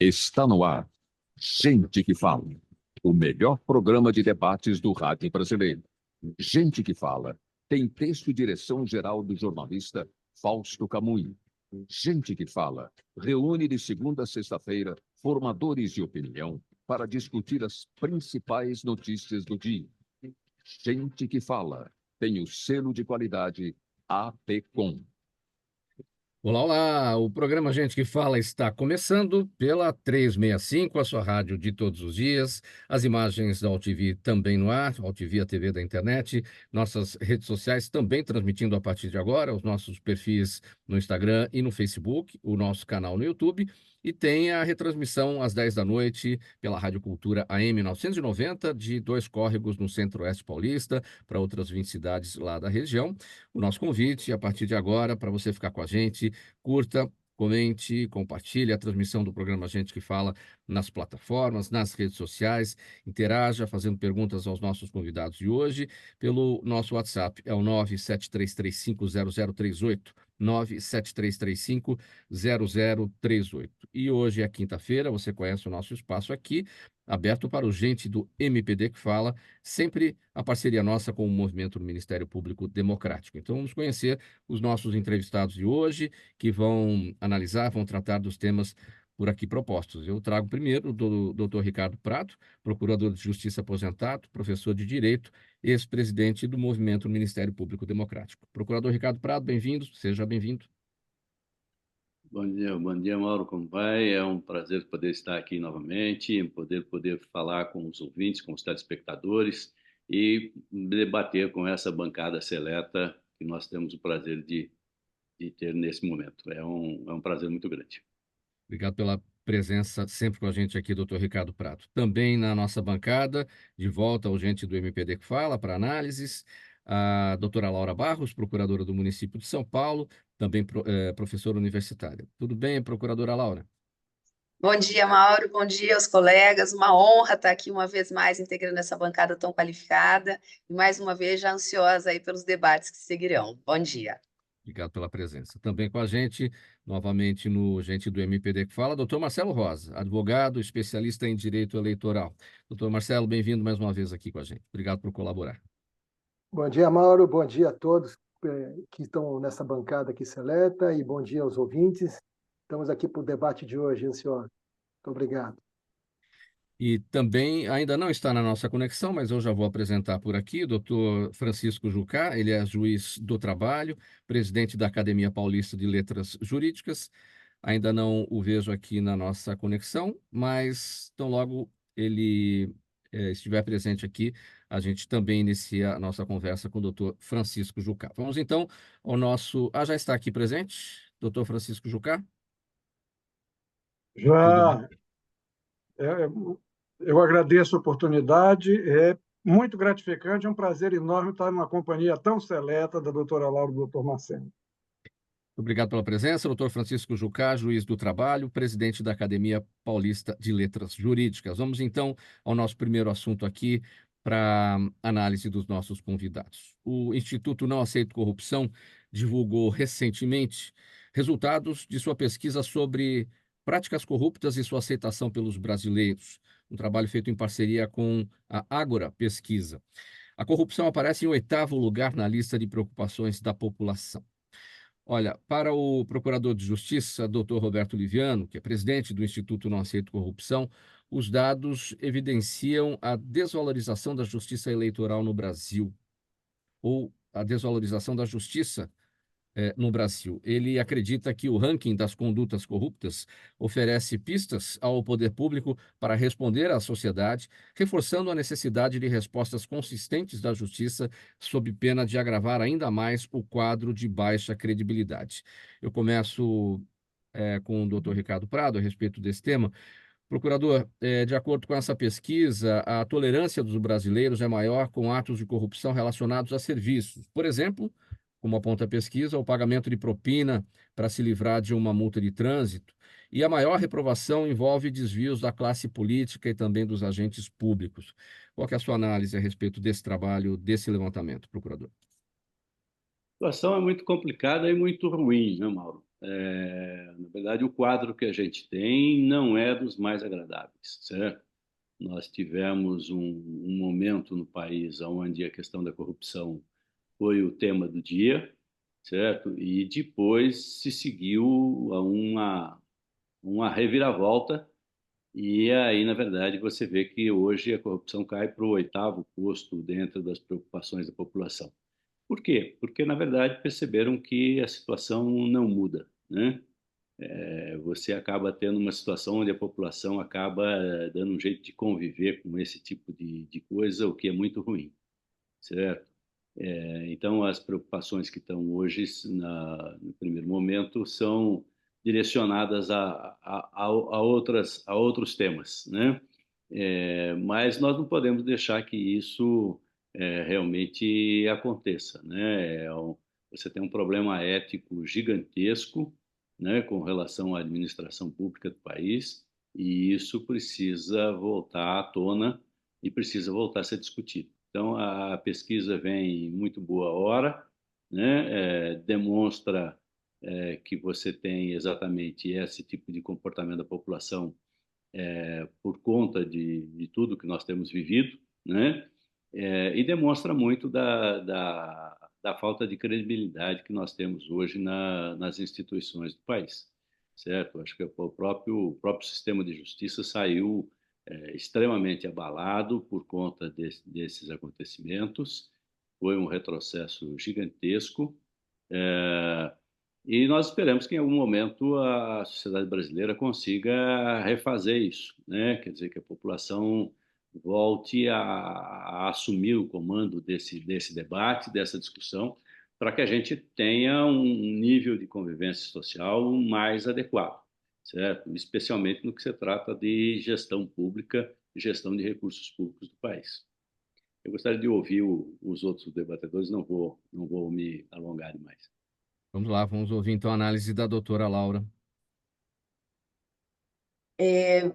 Está no ar. Gente que Fala. O melhor programa de debates do rádio brasileiro. Gente que Fala. Tem texto e direção geral do jornalista Fausto Camunho. Gente que Fala. Reúne de segunda a sexta-feira formadores de opinião para discutir as principais notícias do dia. Gente que Fala. Tem o selo de qualidade APCOM. Olá, olá! O programa Gente que Fala está começando pela 365, a sua rádio de todos os dias. As imagens da UTV também no ar, UTV, a TV da internet. Nossas redes sociais também transmitindo a partir de agora, os nossos perfis no Instagram e no Facebook, o nosso canal no YouTube. E tem a retransmissão às 10 da noite pela Rádio Cultura AM 990, de Dois Córregos, no Centro-Oeste Paulista, para outras 20 cidades lá da região. O nosso convite, a partir de agora, para você ficar com a gente, curta, comente, compartilhe a transmissão do programa Gente que Fala nas plataformas, nas redes sociais, interaja fazendo perguntas aos nossos convidados de hoje pelo nosso WhatsApp, é o 973350038, 973350038. E hoje é quinta-feira, você conhece o nosso espaço aqui, aberto para o Gente do MPD que Fala, sempre a parceria nossa com o movimento do Ministério Público Democrático. Então vamos conhecer os nossos entrevistados de hoje, que vão analisar, vão tratar dos temas por aqui propostos. Eu trago primeiro o doutor Ricardo Prado, procurador de Justiça aposentado, professor de Direito, ex-presidente do movimento do Ministério Público Democrático. Procurador Ricardo Prado, bem-vindo, seja bem-vindo. Bom dia, Mauro, como vai? É um prazer poder estar aqui novamente, poder falar com os ouvintes, com os telespectadores e debater com essa bancada seleta que nós temos o prazer de ter nesse momento. É um prazer muito grande. Obrigado pela presença sempre com a gente aqui, doutor Ricardo Prado. Também na nossa bancada, de volta ao Gente do MPD que Fala, para análises, a doutora Laura Barros, procuradora do município de São Paulo, também professora universitária. Tudo bem, procuradora Laura? Bom dia, Mauro. Bom dia aos colegas. Uma honra estar aqui uma vez mais integrando essa bancada tão qualificada e mais uma vez já ansiosa aí pelos debates que seguirão. Bom dia. Obrigado pela presença. Também com a gente, novamente no Gente do MPD que Fala, doutor Marcelo Rosa, advogado, especialista em direito eleitoral. Doutor Marcelo, bem-vindo mais uma vez aqui com a gente. Obrigado por colaborar. Bom dia, Mauro. Bom dia a todos que estão nessa bancada aqui seleta e bom dia aos ouvintes. Estamos aqui para o debate de hoje, senhor. Muito obrigado. E também ainda não está na nossa conexão, mas eu já vou apresentar por aqui o doutor Francisco Jucá, ele é juiz do trabalho, presidente da Academia Paulista de Letras Jurídicas. Ainda não o vejo aqui na nossa conexão, mas tão logo ele estiver presente aqui, a gente também inicia a nossa conversa com o doutor Francisco Jucá. Vamos então ao nosso... já está aqui presente, doutor Francisco Jucá? Já, é, eu agradeço a oportunidade, é muito gratificante, é um prazer enorme estar numa companhia tão seleta da doutora Laura e do doutor Marcelo. Obrigado pela presença, doutor Francisco Jucá, juiz do trabalho, presidente da Academia Paulista de Letras Jurídicas. Vamos então ao nosso primeiro assunto aqui para análise dos nossos convidados. O Instituto Não Aceito Corrupção divulgou recentemente resultados de sua pesquisa sobre práticas corruptas e sua aceitação pelos brasileiros, um trabalho feito em parceria com a Ágora Pesquisa. A corrupção aparece em 8º lugar na lista de preocupações da população. Olha, para o Procurador de Justiça, doutor Roberto Liviano, que é presidente do Instituto Não Aceito Corrupção, os dados evidenciam a desvalorização da justiça eleitoral no Brasil, ou a desvalorização da justiça no Brasil. Ele acredita que o ranking das condutas corruptas oferece pistas ao poder público para responder à sociedade, reforçando a necessidade de respostas consistentes da justiça, sob pena de agravar ainda mais o quadro de baixa credibilidade. Eu começo com o doutor Ricardo Prado a respeito desse tema. Procurador, de acordo com essa pesquisa, a tolerância dos brasileiros é maior com atos de corrupção relacionados a serviços. Por exemplo, como aponta a pesquisa, o pagamento de propina para se livrar de uma multa de trânsito. E a maior reprovação envolve desvios da classe política e também dos agentes públicos. Qual que é a sua análise a respeito desse trabalho, desse levantamento, procurador? A situação é muito complicada e muito ruim, né, Mauro? na verdade, o quadro que a gente tem não é dos mais agradáveis, certo? Nós tivemos um momento no país onde a questão da corrupção foi o tema do dia, certo? E depois se seguiu a uma reviravolta, e aí, na verdade, você vê que hoje a corrupção cai para o 8º posto dentro das preocupações da população. Por quê? Porque, na verdade, perceberam que a situação não muda, né? Você acaba tendo uma situação onde a população acaba dando um jeito de conviver com esse tipo de coisa, o que é muito ruim, certo? Então, as preocupações que estão hoje, no primeiro momento, são direcionadas a outros temas, né? Mas nós não podemos deixar que isso realmente aconteça, né? Você tem um problema ético gigantesco, né, com relação à administração pública do país, e isso precisa voltar à tona e precisa voltar a ser discutido. Então, a pesquisa vem em muito boa hora, né? Demonstra que você tem exatamente esse tipo de comportamento da população por conta de tudo que nós temos vivido, né? E demonstra muito da falta de credibilidade que nós temos hoje nas instituições do país, certo? Acho que o próprio sistema de justiça saiu extremamente abalado por conta desses acontecimentos. Foi um retrocesso gigantesco. E nós esperamos que em algum momento a sociedade brasileira consiga refazer isso, né? Quer dizer, que a população volte a assumir o comando desse debate, dessa discussão, para que a gente tenha um nível de convivência social mais adequado, certo? Especialmente no que se trata de gestão pública, gestão de recursos públicos do país. Eu gostaria de ouvir os outros debatedores, não vou me alongar demais. Vamos lá, vamos ouvir então a análise da doutora Laura.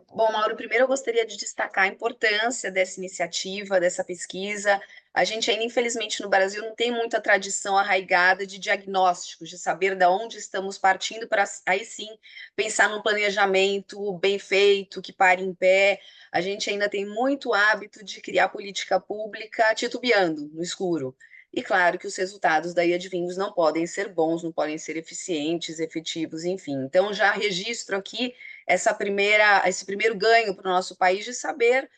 Bom, Mauro, primeiro eu gostaria de destacar a importância dessa iniciativa, dessa pesquisa. A gente ainda, infelizmente, no Brasil não tem muita tradição arraigada de diagnósticos, de saber de onde estamos partindo para aí sim pensar num planejamento bem feito, que pare em pé. A gente ainda tem muito hábito de criar política pública titubeando no escuro. E claro que os resultados daí advindos não podem ser bons, não podem ser eficientes, efetivos, enfim. Então, já registro aqui esse primeiro ganho para o nosso país de saber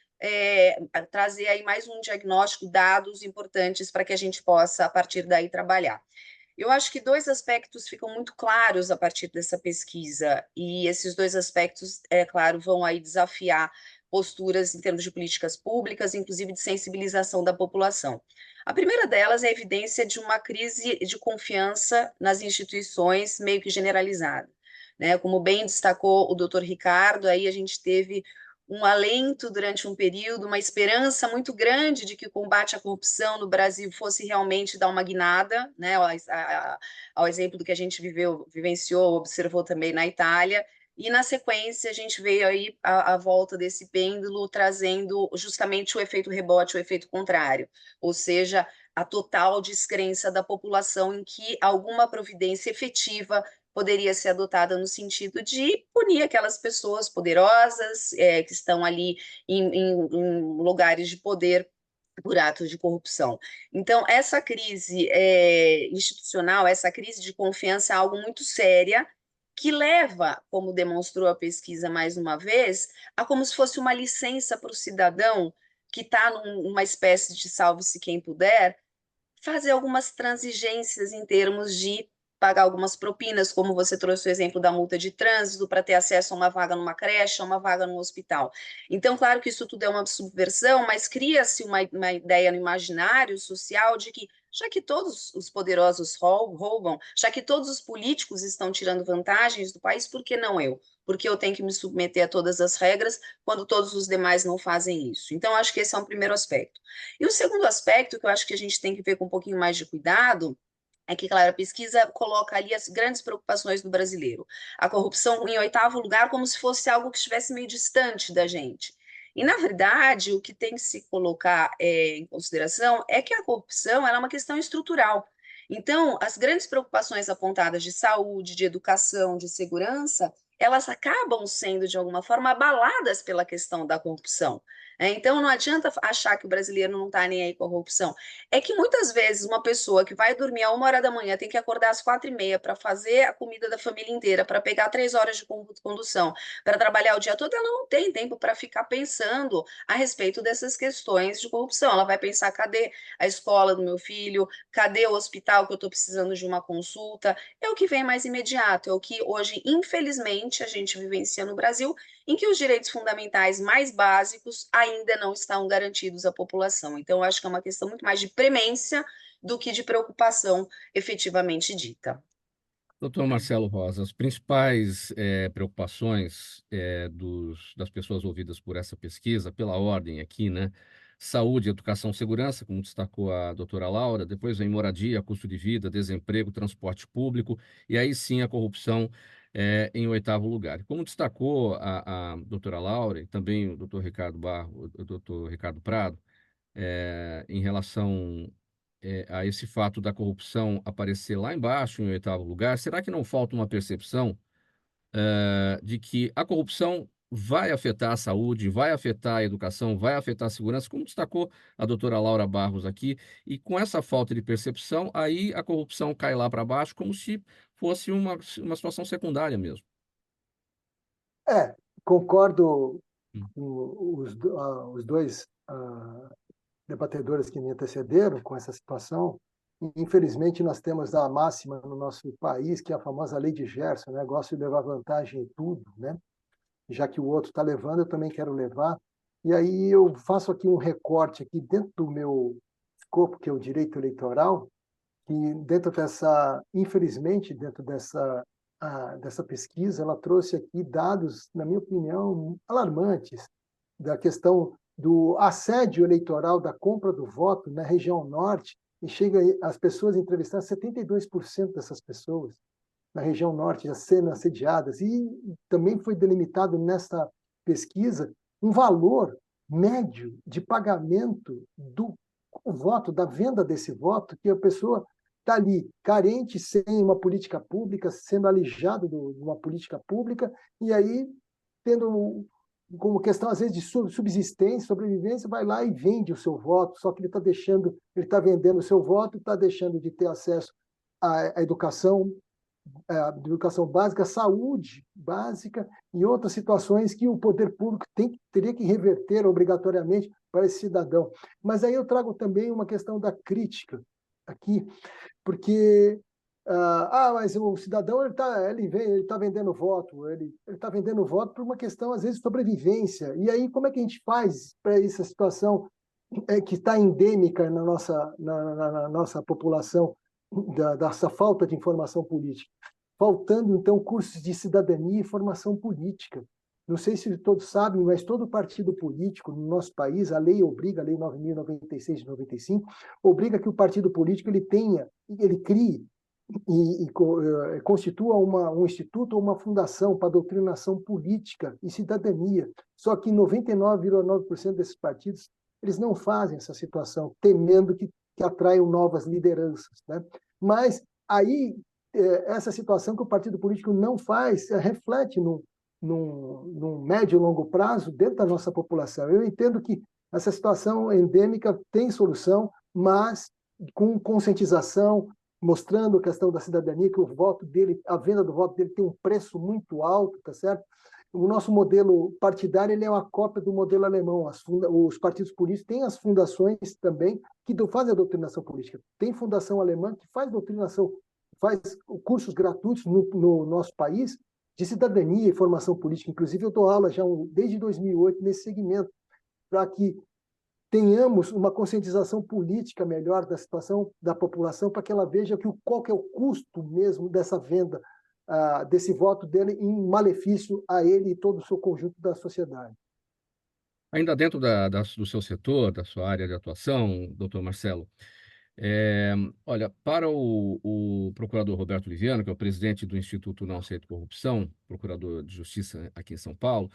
trazer aí mais um diagnóstico, dados importantes para que a gente possa, a partir daí, trabalhar. Eu acho que 2 aspectos ficam muito claros a partir dessa pesquisa, e esses 2 aspectos, é claro, vão aí desafiar posturas em termos de políticas públicas, inclusive de sensibilização da população. A primeira delas é a evidência de uma crise de confiança nas instituições meio que generalizada, né? Como bem destacou o doutor Ricardo, aí a gente teve um alento durante um período, uma esperança muito grande de que o combate à corrupção no Brasil fosse realmente dar uma guinada, né? Ao exemplo do que a gente vivenciou, observou também na Itália, e na sequência a gente veio aí a volta desse pêndulo trazendo justamente o efeito rebote, o efeito contrário, ou seja, a total descrença da população em que alguma providência efetiva poderia ser adotada no sentido de punir aquelas pessoas poderosas que estão ali em lugares de poder por atos de corrupção. Então, essa crise institucional, essa crise de confiança é algo muito séria, que leva, como demonstrou a pesquisa mais uma vez, a como se fosse uma licença para o cidadão que está numa espécie de salve-se quem puder, fazer algumas transigências em termos de pagar algumas propinas, como você trouxe o exemplo da multa de trânsito, para ter acesso a uma vaga numa creche, a uma vaga no hospital. Então, claro que isso tudo é uma subversão, mas cria-se uma ideia no imaginário social de que, já que todos os poderosos roubam, já que todos os políticos estão tirando vantagens do país, por que não eu? Porque eu tenho que me submeter a todas as regras quando todos os demais não fazem isso. Então, acho que esse é um primeiro aspecto. E o segundo aspecto, que eu acho que a gente tem que ver com um pouquinho mais de cuidado, é que, claro, a pesquisa coloca ali as grandes preocupações do brasileiro. A corrupção em 8º lugar, como se fosse algo que estivesse meio distante da gente. E, na verdade, o que tem que se colocar em consideração é que a corrupção ela é uma questão estrutural. Então, as grandes preocupações apontadas de saúde, de educação, de segurança, elas acabam sendo, de alguma forma, abaladas pela questão da corrupção. Então, não adianta achar que o brasileiro não está nem aí com a corrupção. É que muitas vezes uma pessoa que vai dormir a 1 hora da manhã tem que acordar às 4h30 para fazer a comida da família inteira, para pegar 3 horas de condução, para trabalhar o dia todo, ela não tem tempo para ficar pensando a respeito dessas questões de corrupção. Ela vai pensar, cadê a escola do meu filho? Cadê o hospital que eu estou precisando de uma consulta? É o que vem mais imediato, é o que hoje, infelizmente, a gente vivencia no Brasil, em que os direitos fundamentais mais básicos ainda não estão garantidos à população. Então, eu acho que é uma questão muito mais de premência do que de preocupação efetivamente dita. Doutor Marcelo Rosa, as principais preocupações das pessoas ouvidas por essa pesquisa, pela ordem aqui, né? Saúde, educação, segurança, como destacou a doutora Laura, depois vem moradia, custo de vida, desemprego, transporte público, e aí sim a corrupção em 8º lugar. Como destacou a doutora Laura e também o doutor Ricardo Prado, em relação a esse fato da corrupção aparecer lá embaixo, em 8º lugar, será que não falta uma percepção de que a corrupção vai afetar a saúde, vai afetar a educação, vai afetar a segurança, como destacou a doutora Laura Barros aqui, e com essa falta de percepção, aí a corrupção cai lá para baixo como se fosse uma situação secundária mesmo. Concordo Hum. com os dois debatedores que me antecederam com essa situação. Infelizmente, nós temos a máxima no nosso país, que é a famosa lei de Gerson, né? Gosto de levar vantagem em tudo, né? Já que o outro está levando, eu também quero levar. E aí eu faço aqui um recorte aqui dentro do meu escopo, que é o direito eleitoral, que dentro dessa, infelizmente, dentro dessa pesquisa, ela trouxe aqui dados, na minha opinião, alarmantes da questão do assédio eleitoral, da compra do voto na região norte, e chega as pessoas entrevistadas, 72% dessas pessoas na região norte já sendo assediadas, e também foi delimitado nessa pesquisa um valor médio de pagamento do voto, da venda desse voto, que a pessoa está ali carente, sem uma política pública, sendo alijado de uma política pública, e aí tendo como questão, às vezes, de subsistência, sobrevivência, vai lá e vende o seu voto, só que ele está vendendo o seu voto, está deixando de ter acesso à educação básica, saúde básica e outras situações que o poder público teria que reverter obrigatoriamente para esse cidadão. Mas aí eu trago também uma questão da crítica aqui, porque mas o cidadão ele está vendendo voto, ele está vendendo voto por uma questão às vezes de sobrevivência. E aí como é que a gente faz para essa situação que está endêmica na nossa população, dessa falta de informação política? Faltando, então, cursos de cidadania e formação política. Não sei se todos sabem, mas todo partido político no nosso país, a lei 9.096 de 95, obriga que o partido político ele crie e constitua um instituto ou uma fundação para doutrinação política e cidadania. Só que 99,9% desses partidos eles não fazem essa situação, temendo que atraiam novas lideranças, né? Mas aí essa situação que o partido político não faz reflete num médio e longo prazo dentro da nossa população. Eu entendo que essa situação endêmica tem solução, mas com conscientização, mostrando a questão da cidadania, que o voto dele, a venda do voto dele tem um preço muito alto, tá certo? O nosso modelo partidário ele é uma cópia do modelo alemão. Os partidos políticos têm as fundações também que fazem a doutrinação política. Tem fundação alemã que faz cursos gratuitos no nosso país de cidadania e formação política. Inclusive, eu dou aula já desde 2008 nesse segmento, para que tenhamos uma conscientização política melhor da situação da população, para que ela veja qual que é o custo mesmo dessa venda, desse voto dele em malefício a ele e todo o seu conjunto da sociedade. Ainda dentro do seu setor, da sua área de atuação, doutor Marcelo, olha, para o procurador Roberto Liviano, que é o presidente do Instituto Não Aceito Corrupção, procurador de Justiça aqui em São Paulo,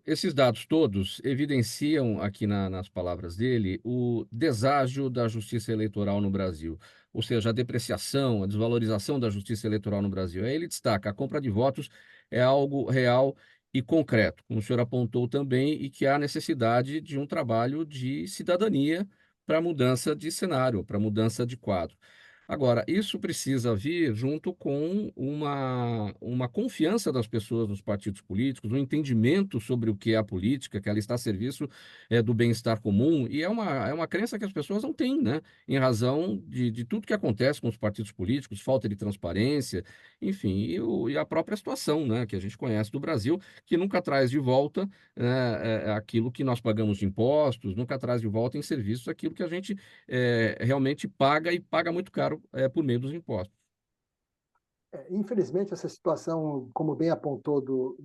Esses dados todos evidenciam aqui nas palavras dele o deságio da justiça eleitoral no Brasil, ou seja, a depreciação, a desvalorização da justiça eleitoral no Brasil. Aí ele destaca: a compra de votos é algo real e concreto, como o senhor apontou também, e que há necessidade de um trabalho de cidadania para mudança de cenário, para mudança de quadro. Agora, isso precisa vir junto com uma confiança das pessoas nos partidos políticos, um entendimento sobre o que é a política, que ela está a serviço do bem-estar comum, e é uma crença que as pessoas não têm, né? Em razão de tudo que acontece com os partidos políticos, falta de transparência, enfim, e a própria situação, né, que a gente conhece do Brasil, que nunca traz de volta aquilo que nós pagamos de impostos, nunca traz de volta em serviços aquilo que a gente realmente paga, e paga muito caro por meio dos impostos. Infelizmente, essa situação, como bem apontou do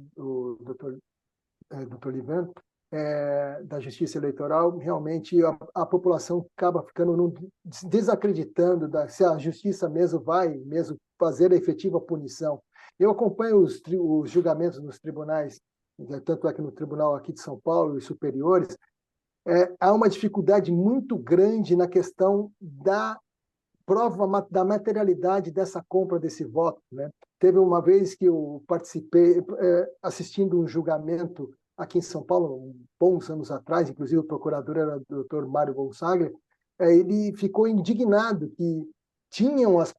Dr. Livan, da justiça eleitoral, realmente a população acaba ficando desacreditando se a justiça mesmo vai fazer a efetiva punição. Eu acompanho os julgamentos nos tribunais, tanto é que no tribunal aqui de São Paulo e superiores, há uma dificuldade muito grande na questão da prova da materialidade dessa compra desse voto, né? Teve uma vez que eu participei assistindo um julgamento aqui em São Paulo, bons anos atrás, inclusive o procurador era o Dr. Mário Gonçalves, ele ficou indignado que tinham as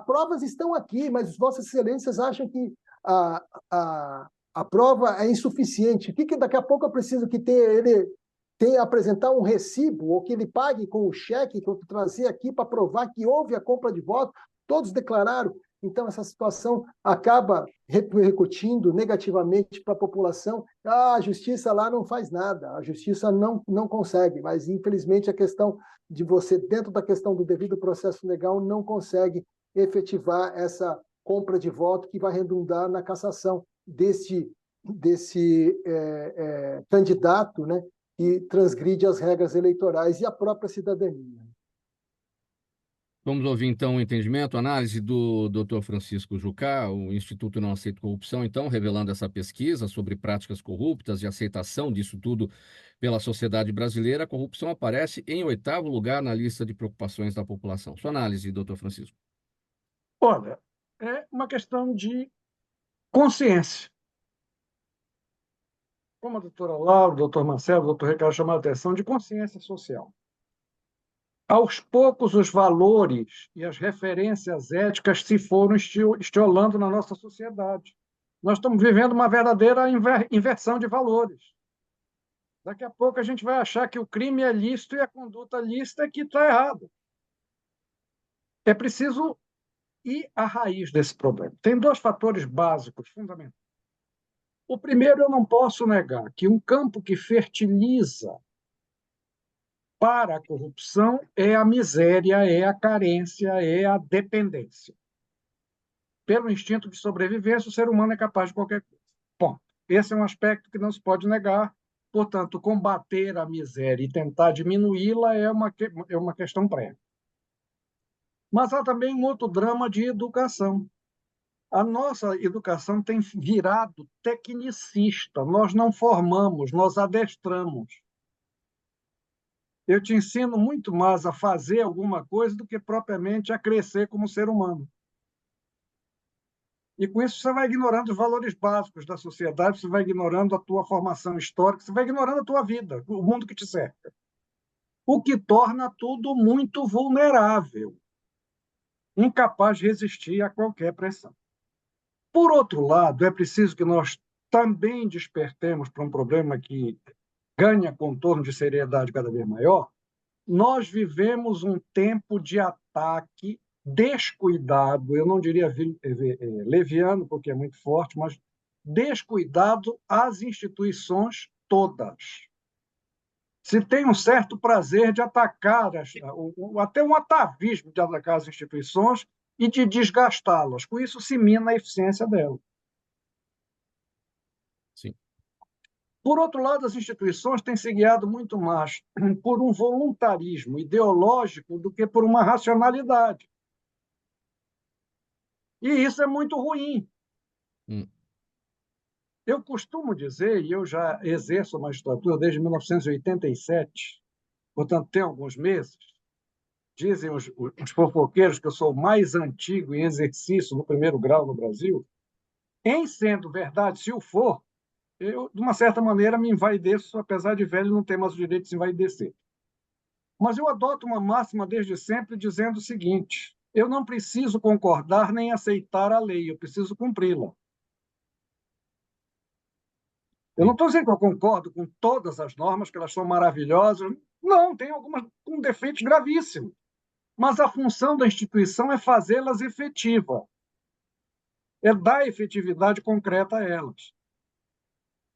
provas estão aqui, mas vossas excelências acham que a prova é insuficiente. O que daqui a pouco eu preciso que ele apresentar um recibo, ou que ele pague com o cheque que eu trazer aqui para provar que houve a compra de voto? Todos declararam. Então, essa situação acaba repercutindo negativamente para a população. A justiça lá não faz nada, a justiça não consegue, mas, infelizmente, a questão de você, dentro da questão do devido processo legal, não consegue efetivar essa compra de voto que vai redundar na cassação desse candidato, né, que transgride as regras eleitorais e a própria cidadania. Vamos ouvir, então, o entendimento, a análise do Dr. Francisco Jucá, o Instituto Não Aceita Corrupção, então, revelando essa pesquisa sobre práticas corruptas e aceitação disso tudo pela sociedade brasileira. A corrupção aparece em 8º lugar na lista de preocupações da população. Sua análise, Dr. Francisco. Olha, é uma questão de consciência. Como a doutora Laura, o doutor Marcelo, o doutor Ricardo chamaram a atenção, de consciência social. Aos poucos, os valores e as referências éticas se foram estiolando na nossa sociedade. Nós estamos vivendo uma verdadeira inversão de valores. Daqui a pouco a gente vai achar que o crime é lícito e a conduta lícita é que está errada. É preciso ir à raiz desse problema. Tem 2 fatores básicos, fundamentais. O primeiro, eu não posso negar que um campo que fertiliza para a corrupção é a miséria, é a carência, é a dependência. Pelo instinto de sobrevivência, o ser humano é capaz de qualquer coisa. Ponto. Esse é um aspecto que não se pode negar. Portanto, combater a miséria e tentar diminuí-la é uma questão prévia. Mas há também um outro drama de educação. A nossa educação tem virado tecnicista. Nós não formamos, nós adestramos. Eu te ensino muito mais a fazer alguma coisa do que propriamente a crescer como ser humano. E com isso você vai ignorando os valores básicos da sociedade, você vai ignorando a tua formação histórica, você vai ignorando a tua vida, o mundo que te cerca. O que torna tudo muito vulnerável, incapaz de resistir a qualquer pressão. Por outro lado, é preciso que nós também despertemos para um problema que ganha contorno de seriedade cada vez maior. Nós vivemos um tempo de ataque descuidado, eu não diria leviano, porque é muito forte, mas descuidado às instituições todas. Se tem um certo prazer de atacar, até um atavismo de atacar as instituições e de desgastá-las. Com isso, se mina a eficiência delas. Sim. Por outro lado, as instituições têm se guiado muito mais por um voluntarismo ideológico do que por uma racionalidade. E isso é muito ruim. Eu costumo dizer, e eu já exerço a magistratura desde 1987, portanto, tem alguns meses, dizem os fofoqueiros que eu sou o mais antigo em exercício no primeiro grau no Brasil. Em sendo verdade, se o for, eu, de uma certa maneira, me envaideço, apesar de velho não ter mais o direito de se envaidecer. Mas eu adoto uma máxima desde sempre dizendo o seguinte: eu não preciso concordar nem aceitar a lei, eu preciso cumpri-la. Eu não estou dizendo que eu concordo com todas as normas, que elas são maravilhosas. Não, tem algumas com defeitos gravíssimos. Mas a função da instituição é fazê-las efetivas, é dar efetividade concreta a elas.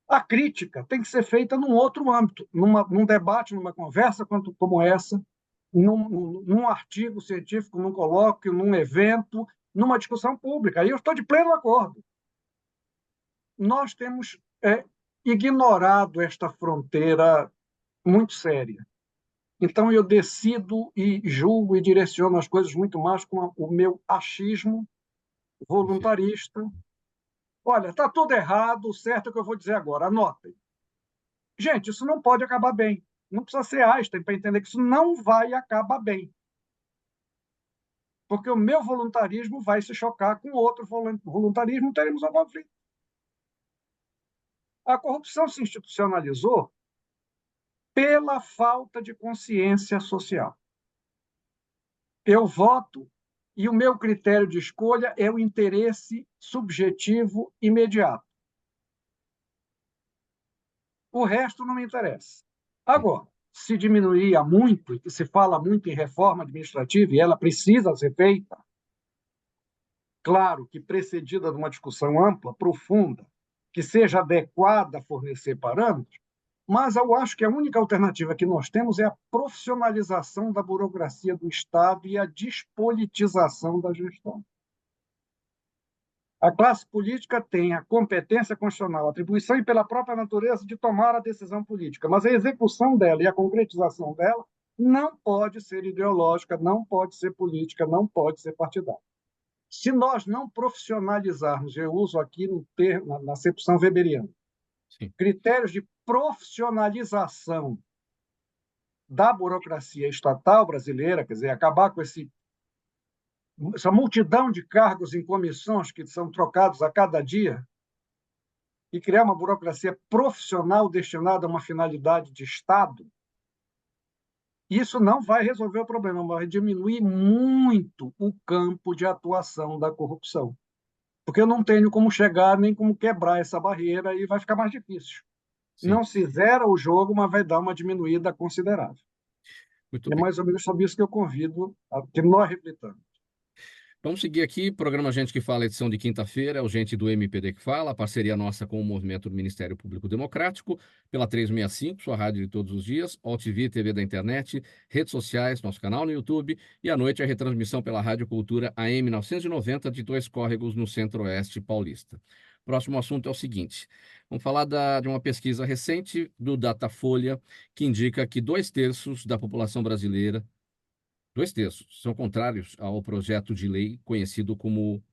A crítica tem que ser feita num outro âmbito, num debate, numa conversa como essa, num artigo científico, num colóquio, num evento, numa discussão pública. Aí eu estou de pleno acordo. Nós temos ignorado esta fronteira muito séria. Então, eu decido e julgo e direciono as coisas muito mais com o meu achismo voluntarista. Olha, está tudo errado, o certo é o que eu vou dizer agora, anotem. Gente, isso não pode acabar bem. Não precisa ser Einstein para entender que isso não vai acabar bem. Porque o meu voluntarismo vai se chocar com outro voluntarismo, teremos um conflito. A corrupção se institucionalizou pela falta de consciência social. Eu voto e o meu critério de escolha é o interesse subjetivo imediato. O resto não me interessa. Agora, se diminuía muito, e se fala muito em reforma administrativa, e ela precisa ser feita, claro que precedida de uma discussão ampla, profunda, que seja adequada a fornecer parâmetros, mas eu acho que a única alternativa que nós temos é a profissionalização da burocracia do Estado e a despolitização da gestão. A classe política tem a competência constitucional, a atribuição e pela própria natureza de tomar a decisão política, mas a execução dela e a concretização dela não pode ser ideológica, não pode ser política, não pode ser partidária. Se nós não profissionalizarmos, eu uso aqui no termo, na acepção weberiana, critérios de profissionalização da burocracia estatal brasileira, quer dizer, acabar com essa multidão de cargos em comissões que são trocados a cada dia e criar uma burocracia profissional destinada a uma finalidade de Estado, isso não vai resolver o problema, vai diminuir muito o campo de atuação da corrupção. Porque eu não tenho como chegar nem como quebrar essa barreira e vai ficar mais difícil. Sim. Não se zera o jogo, mas vai dar uma diminuída considerável. Muito é bem. Mais ou menos sobre isso que eu convido a que nós reflitamos. Vamos seguir aqui, programa Gente que Fala, edição de quinta-feira, é o Gente do MPD que Fala, parceria nossa com o Movimento do Ministério Público Democrático, pela 365, sua rádio de todos os dias, AltV, TV da internet, redes sociais, nosso canal no YouTube, e à noite a retransmissão pela Rádio Cultura AM 990 de Dois Córregos, no Centro-Oeste paulista. Próximo assunto é o seguinte, vamos falar de uma pesquisa recente do Datafolha, que indica que 2/3 da população brasileira, 2/3 são contrários ao projeto de lei conhecido como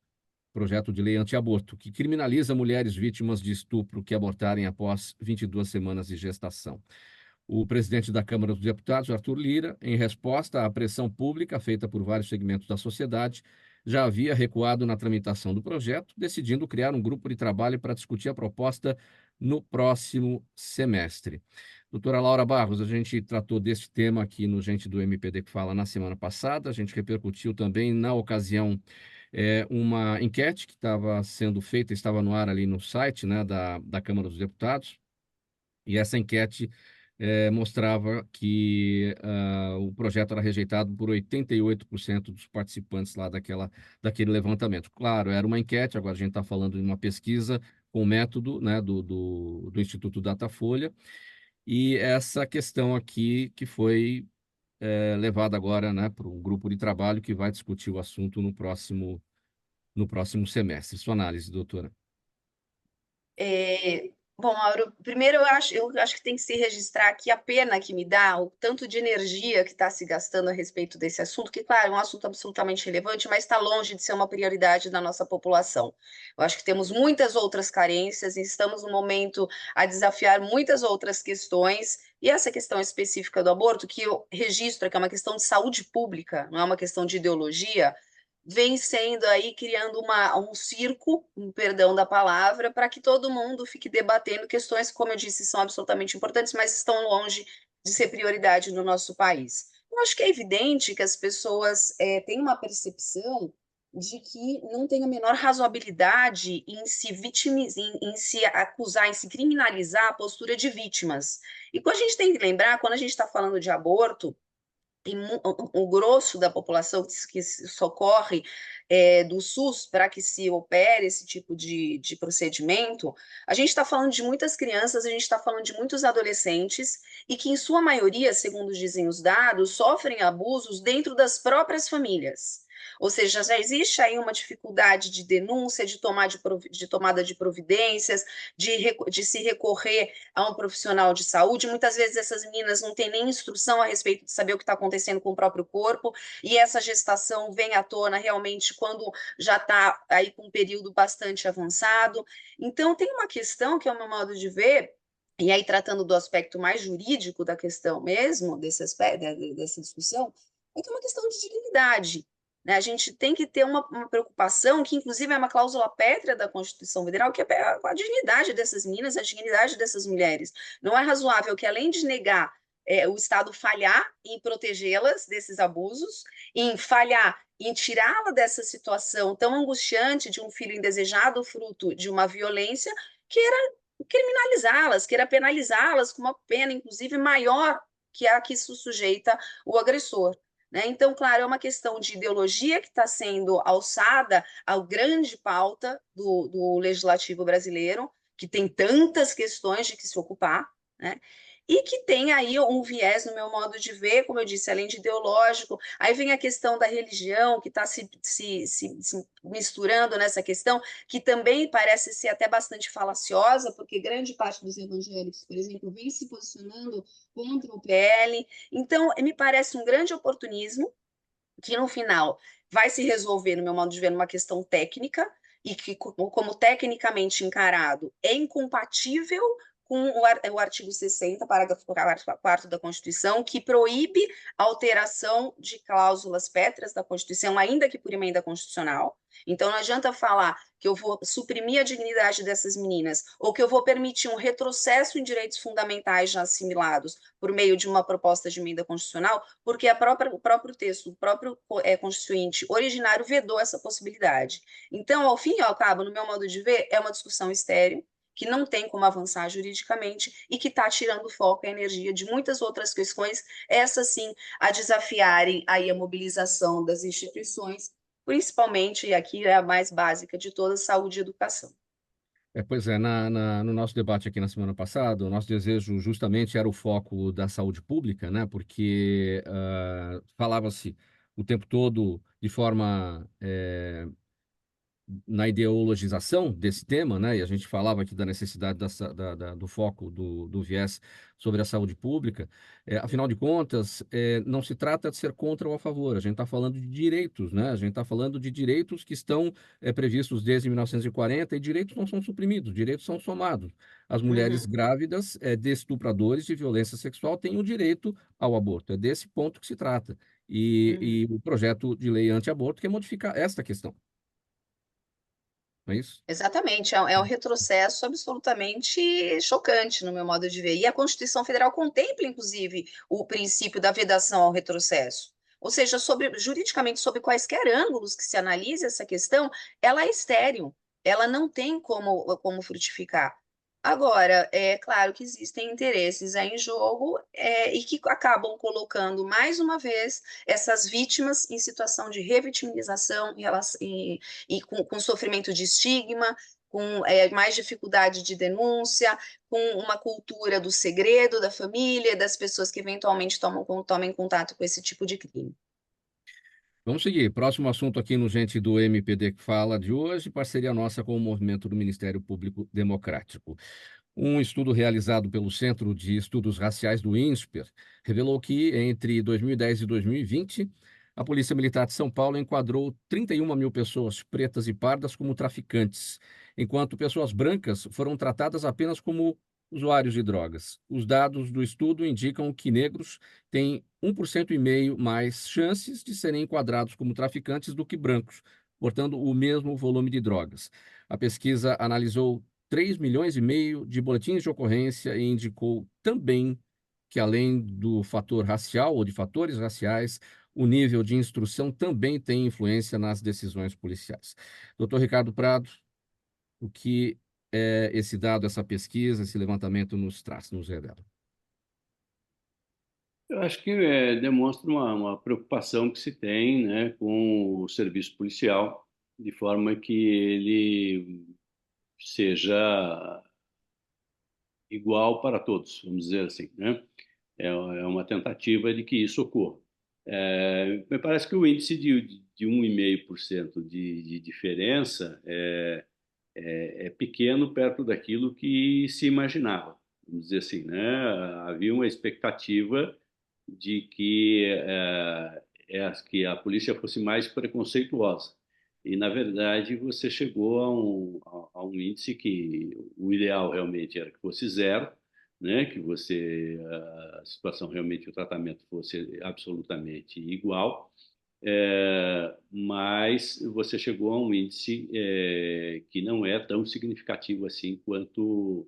Projeto de Lei Anti-Aborto, que criminaliza mulheres vítimas de estupro que abortarem após 22 semanas de gestação. O presidente da Câmara dos Deputados, Arthur Lira, em resposta à pressão pública feita por vários segmentos da sociedade, já havia recuado na tramitação do projeto, decidindo criar um grupo de trabalho para discutir a proposta no próximo semestre. Doutora Laura Barros, a gente tratou desse tema aqui no Gente do MPD que Fala na semana passada, a gente repercutiu também na ocasião uma enquete que estava sendo feita, estava no ar ali no site, né, da Câmara dos Deputados, e essa enquete mostrava que o projeto era rejeitado por 88% dos participantes lá daquele levantamento. Claro, era uma enquete, agora a gente está falando de uma pesquisa com o método, né, do Instituto Datafolha, e essa questão aqui que foi levada agora, né, para um grupo de trabalho que vai discutir o assunto no próximo semestre. Sua análise, doutora. Bom, Mauro, primeiro eu acho que tem que se registrar aqui a pena que me dá, o tanto de energia que está se gastando a respeito desse assunto, que, claro, é um assunto absolutamente relevante, mas está longe de ser uma prioridade da nossa população. Eu acho que temos muitas outras carências e estamos no momento a desafiar muitas outras questões, e essa questão específica do aborto, que eu registro que é uma questão de saúde pública, não é uma questão de ideologia, vem sendo aí criando um circo, um perdão da palavra, para que todo mundo fique debatendo questões que, como eu disse, são absolutamente importantes, mas estão longe de ser prioridade no nosso país. Eu acho que é evidente que as pessoas têm uma percepção de que não tem a menor razoabilidade em se vitimizar, em se acusar, em se criminalizar a postura de vítimas. E quando a gente tem que lembrar, quando a gente está falando de aborto, tem o grosso da população que socorre do SUS para que se opere esse tipo de procedimento, a gente está falando de muitas crianças, a gente está falando de muitos adolescentes e que, em sua maioria, segundo dizem os dados, sofrem abusos dentro das próprias famílias. Ou seja, já existe aí uma dificuldade de denúncia, de tomada de providências, de se recorrer a um profissional de saúde. Muitas vezes essas meninas não têm nem instrução a respeito de saber o que está acontecendo com o próprio corpo, e essa gestação vem à tona realmente quando já está aí com um período bastante avançado. Então, tem uma questão que é o meu modo de ver, e aí tratando do aspecto mais jurídico da questão mesmo, desse aspecto, dessa discussão, é que é uma questão de dignidade. Né? A gente tem que ter uma preocupação, que inclusive é uma cláusula pétrea da Constituição Federal, que é a dignidade dessas meninas, a dignidade dessas mulheres. Não é razoável que, além de negar o Estado falhar em protegê-las desses abusos, em falhar em tirá-la dessa situação tão angustiante de um filho indesejado, fruto de uma violência, queira criminalizá-las, queira penalizá-las com uma pena, inclusive, maior que a que se sujeita o agressor. Né? Então, claro, é uma questão de ideologia que está sendo alçada à grande pauta do legislativo brasileiro, que tem tantas questões de que se ocupar, né? E que tem aí um viés, no meu modo de ver, como eu disse, além de ideológico, aí vem a questão da religião, que está se misturando nessa questão, que também parece ser até bastante falaciosa, porque grande parte dos evangélicos, por exemplo, vem se posicionando contra o PL. Então, me parece um grande oportunismo, que no final vai se resolver, no meu modo de ver, numa questão técnica, e que, como tecnicamente encarado, é incompatível com o artigo 60, parágrafo 4º da Constituição, que proíbe a alteração de cláusulas pétreas da Constituição, ainda que por emenda constitucional. Então, não adianta falar que eu vou suprimir a dignidade dessas meninas ou que eu vou permitir um retrocesso em direitos fundamentais já assimilados por meio de uma proposta de emenda constitucional, porque o próprio texto, o próprio constituinte originário vedou essa possibilidade. Então, ao fim e ao cabo, no meu modo de ver, é uma discussão estéril, que não tem como avançar juridicamente e que está tirando foco e energia de muitas outras questões, essas sim, a desafiarem aí a mobilização das instituições, principalmente, e aqui é a mais básica de todas, saúde e educação. Pois é, no nosso debate aqui na semana passada, o nosso desejo justamente era o foco da saúde pública, né? Porque falava-se o tempo todo de forma na ideologização desse tema, né? E a gente falava aqui da necessidade do foco do viés sobre a saúde pública. Afinal de contas, não se trata de ser contra ou a favor. A gente está falando de direitos, né? A gente está falando de direitos que estão previstos desde 1940 e direitos não são suprimidos, direitos são somados. As mulheres grávidas de estupradores de violência sexual têm o direito ao aborto. É desse ponto que se trata. E o projeto de lei anti-aborto quer modificar esta questão. Não é isso? Exatamente, é um retrocesso absolutamente chocante, no meu modo de ver. E a Constituição Federal contempla, inclusive, o princípio da vedação ao retrocesso. Ou seja, juridicamente, sob quaisquer ângulos que se analise essa questão, ela é estéril, ela não tem como frutificar. Agora, é claro que existem interesses aí em jogo e que acabam colocando, mais uma vez, essas vítimas em situação de revitimização e com sofrimento de estigma, com mais dificuldade de denúncia, com uma cultura do segredo da família, das pessoas que eventualmente tomem contato com esse tipo de crime. Vamos seguir. Próximo assunto aqui no Gente do MPD que fala de hoje, parceria nossa com o movimento do Ministério Público Democrático. Um estudo realizado pelo Centro de Estudos Raciais do INSPER revelou que, entre 2010 e 2020, a Polícia Militar de São Paulo enquadrou 31 mil pessoas pretas e pardas como traficantes, enquanto pessoas brancas foram tratadas apenas como usuários de drogas. Os dados do estudo indicam que negros têm 1,5% mais chances de serem enquadrados como traficantes do que brancos, portando o mesmo volume de drogas. A pesquisa analisou 3,5 milhões de boletins de ocorrência e indicou também que, além do fator racial ou de fatores raciais, o nível de instrução também tem influência nas decisões policiais. Doutor Ricardo Prado, o que esse dado, essa pesquisa, esse levantamento nos traz, nos revela? Eu acho que demonstra uma preocupação que se tem, né, com o serviço policial, de forma que ele seja igual para todos, vamos dizer assim, né? É uma tentativa de que isso ocorra. Me parece que o índice de 1,5% de diferença é pequeno perto daquilo que se imaginava, vamos dizer assim, né? Havia uma expectativa de que a polícia fosse mais preconceituosa. E, na verdade, você chegou a um índice que o ideal realmente era que fosse zero, né? Que a situação realmente, o tratamento fosse absolutamente igual, mas você chegou a um índice que não é tão significativo assim quanto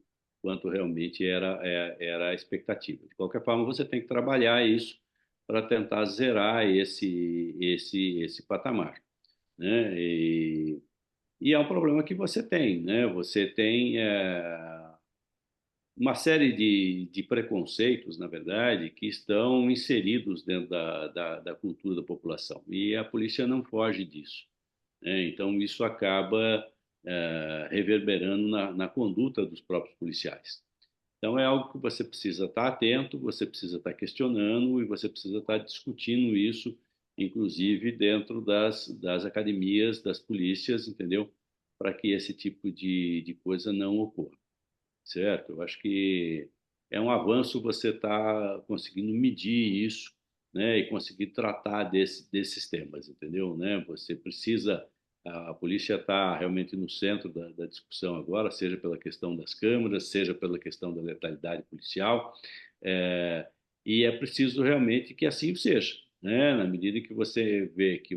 realmente era a expectativa. De qualquer forma, você tem que trabalhar isso para tentar zerar esse patamar, né? E é um problema que você tem, né? Você tem uma série de preconceitos, na verdade, que estão inseridos dentro da cultura da população. E a polícia não foge disso, né? Então, isso acaba reverberando na conduta dos próprios policiais. Então, é algo que você precisa estar atento, você precisa estar questionando e você precisa estar discutindo isso, inclusive dentro das academias, das polícias, entendeu? Para que esse tipo de coisa não ocorra, certo? Eu acho que é um avanço você estar conseguindo medir isso, né? E conseguir tratar desses temas, entendeu? Né? Você precisa a polícia está realmente no centro da discussão agora, seja pela questão das câmeras, seja pela questão da letalidade policial, é, e é preciso realmente que assim seja, né? Na medida que você vê que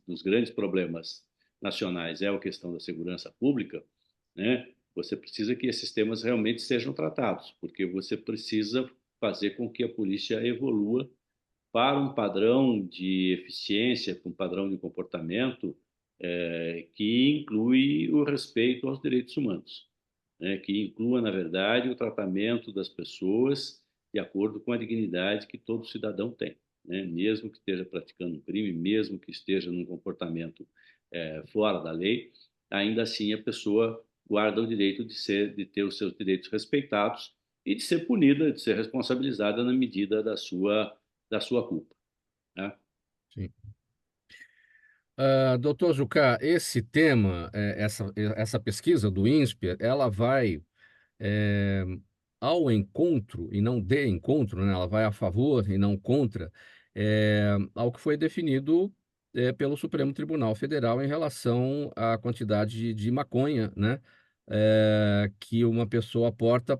dos grandes problemas nacionais é a questão da segurança pública, né? Você precisa que esses temas realmente sejam tratados, porque você precisa fazer com que a polícia evolua para um padrão de eficiência, para um padrão de comportamento que inclui o respeito aos direitos humanos, né? Que inclua, na verdade, o tratamento das pessoas de acordo com a dignidade que todo cidadão tem, né? Mesmo que esteja praticando um crime, mesmo que esteja num comportamento fora da lei, ainda assim a pessoa guarda o direito de ter os seus direitos respeitados e de ser punida, de ser responsabilizada na medida da sua culpa, né? Sim. Doutor Jucá, esse tema, essa pesquisa do INSPER, ela vai é, ao encontro e não de encontro, né? Ela vai a favor e não contra ao que foi definido pelo Supremo Tribunal Federal em relação à quantidade de maconha, né? Que uma pessoa aporta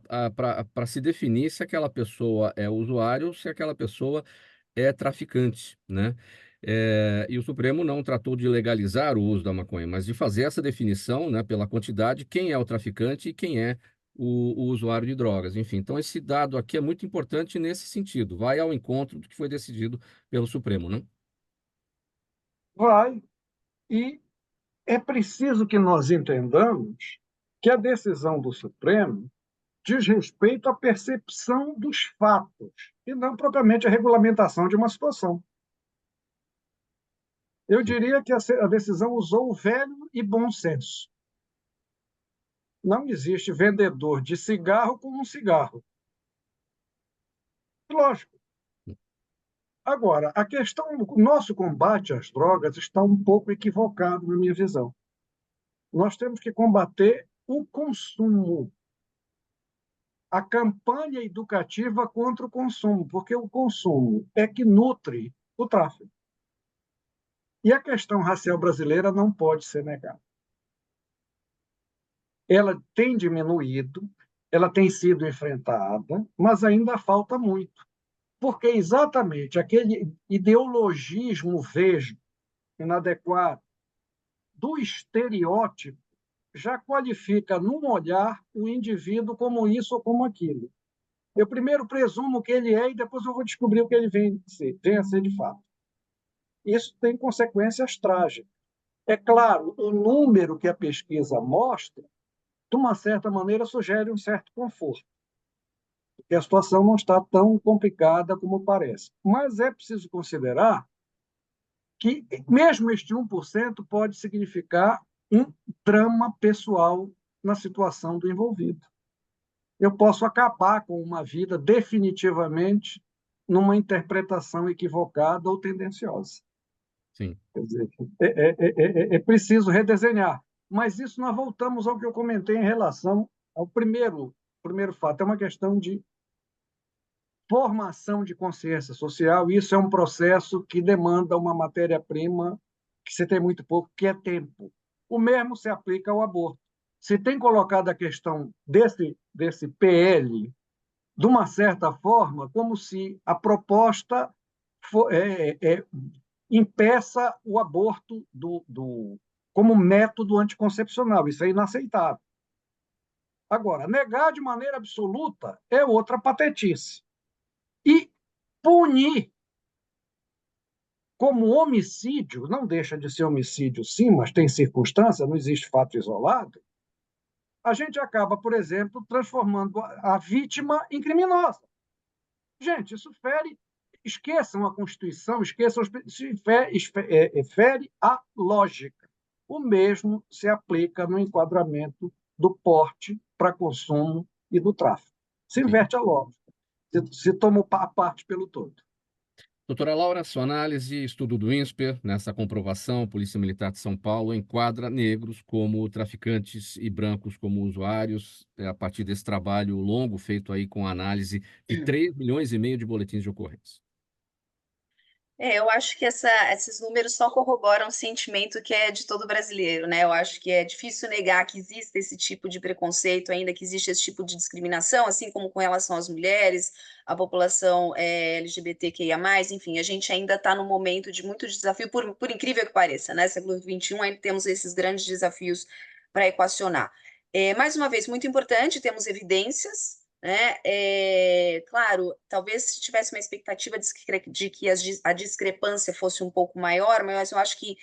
para se definir se aquela pessoa é usuário ou se aquela pessoa é traficante, né? E o Supremo não tratou de legalizar o uso da maconha, mas de fazer essa definição, né, pela quantidade, quem é o traficante e quem é o usuário de drogas. Enfim, então esse dado aqui é muito importante nesse sentido, vai ao encontro do que foi decidido pelo Supremo, né? Vai, e é preciso que nós entendamos que a decisão do Supremo diz respeito à percepção dos fatos e não propriamente à regulamentação de uma situação. Eu diria que a decisão usou o velho e bom senso. Não existe vendedor de cigarro com um cigarro. Lógico. Agora, a questão, o nosso combate às drogas está um pouco equivocado na minha visão. Nós temos que combater o consumo. a campanha educativa contra o consumo, porque o consumo é que nutre o tráfico. E a questão racial brasileira não pode ser negada. Ela tem diminuído, ela tem sido enfrentada, mas ainda falta muito. Porque exatamente aquele ideologismo vejo inadequado do estereótipo já qualifica, num olhar, o indivíduo como isso ou como aquilo. Eu primeiro presumo o que ele é e depois eu vou descobrir o que ele vem a ser de fato. Isso tem consequências trágicas. É claro, o número que a pesquisa mostra, de uma certa maneira, sugere um certo conforto, porque a situação não está tão complicada como parece. Mas é preciso considerar que mesmo este 1% pode significar um drama pessoal na situação do envolvido. Eu posso acabar com uma vida definitivamente numa interpretação equivocada ou tendenciosa. Sim. Quer dizer, é preciso redesenhar. Mas isso nós voltamos ao que eu comentei em relação ao primeiro fato. É uma questão de formação de consciência social. Isso é um processo que demanda uma matéria-prima que se tem muito pouco, que é tempo. O mesmo se aplica ao aborto. Se tem colocado a questão desse PL, de uma certa forma, como se a proposta impeça o aborto como método anticoncepcional. Isso é inaceitável. Agora, negar de maneira absoluta é outra patetice. E punir como homicídio, não deixa de ser homicídio sim, mas tem circunstância, não existe fato isolado, a gente acaba, por exemplo, transformando a vítima em criminosa. Gente, isso fere, esqueçam a Constituição, esqueçam, fere a lógica. O mesmo se aplica no enquadramento do porte para consumo e do tráfico. Se inverte a lógica, se toma a parte pelo todo. Doutora Laura, sua análise, estudo do INSPER, nessa comprovação, Polícia Militar de São Paulo enquadra negros como traficantes e brancos como usuários, a partir desse trabalho longo feito aí com análise de 3,5 milhões de boletins de ocorrência. Eu acho que esses números só corroboram o sentimento que é de todo brasileiro, né? Eu acho que é difícil negar que existe esse tipo de preconceito, ainda que existe esse tipo de discriminação, assim como com relação às mulheres, à população LGBTQIA+, enfim, a gente ainda está num momento de muito desafio, por incrível que pareça, né? Século XXI ainda temos esses grandes desafios para equacionar. Mais uma vez, muito importante, temos evidências, né? Claro, talvez se tivesse uma expectativa de que a discrepância fosse um pouco maior, mas eu acho que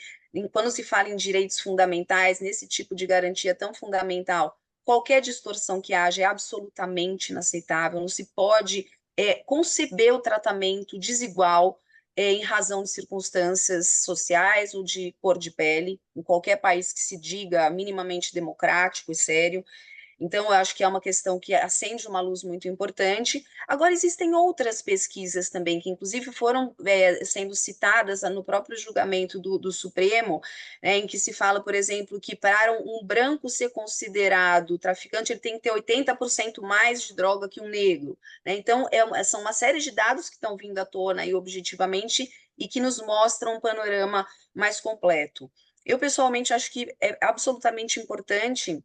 quando se fala em direitos fundamentais, nesse tipo de garantia tão fundamental, qualquer distorção que haja é absolutamente inaceitável, não se pode conceber o tratamento desigual em razão de circunstâncias sociais ou de cor de pele, em qualquer país que se diga minimamente democrático e sério. Então, eu acho que é uma questão que acende uma luz muito importante. Agora, existem outras pesquisas também, que inclusive foram sendo citadas no próprio julgamento do Supremo, em que se fala, por exemplo, que para um branco ser considerado traficante, ele tem que ter 80% mais de droga que um negro. Né? Então, são uma série de dados que estão vindo à tona aí, objetivamente e que nos mostram um panorama mais completo. Eu, pessoalmente, acho que é absolutamente importante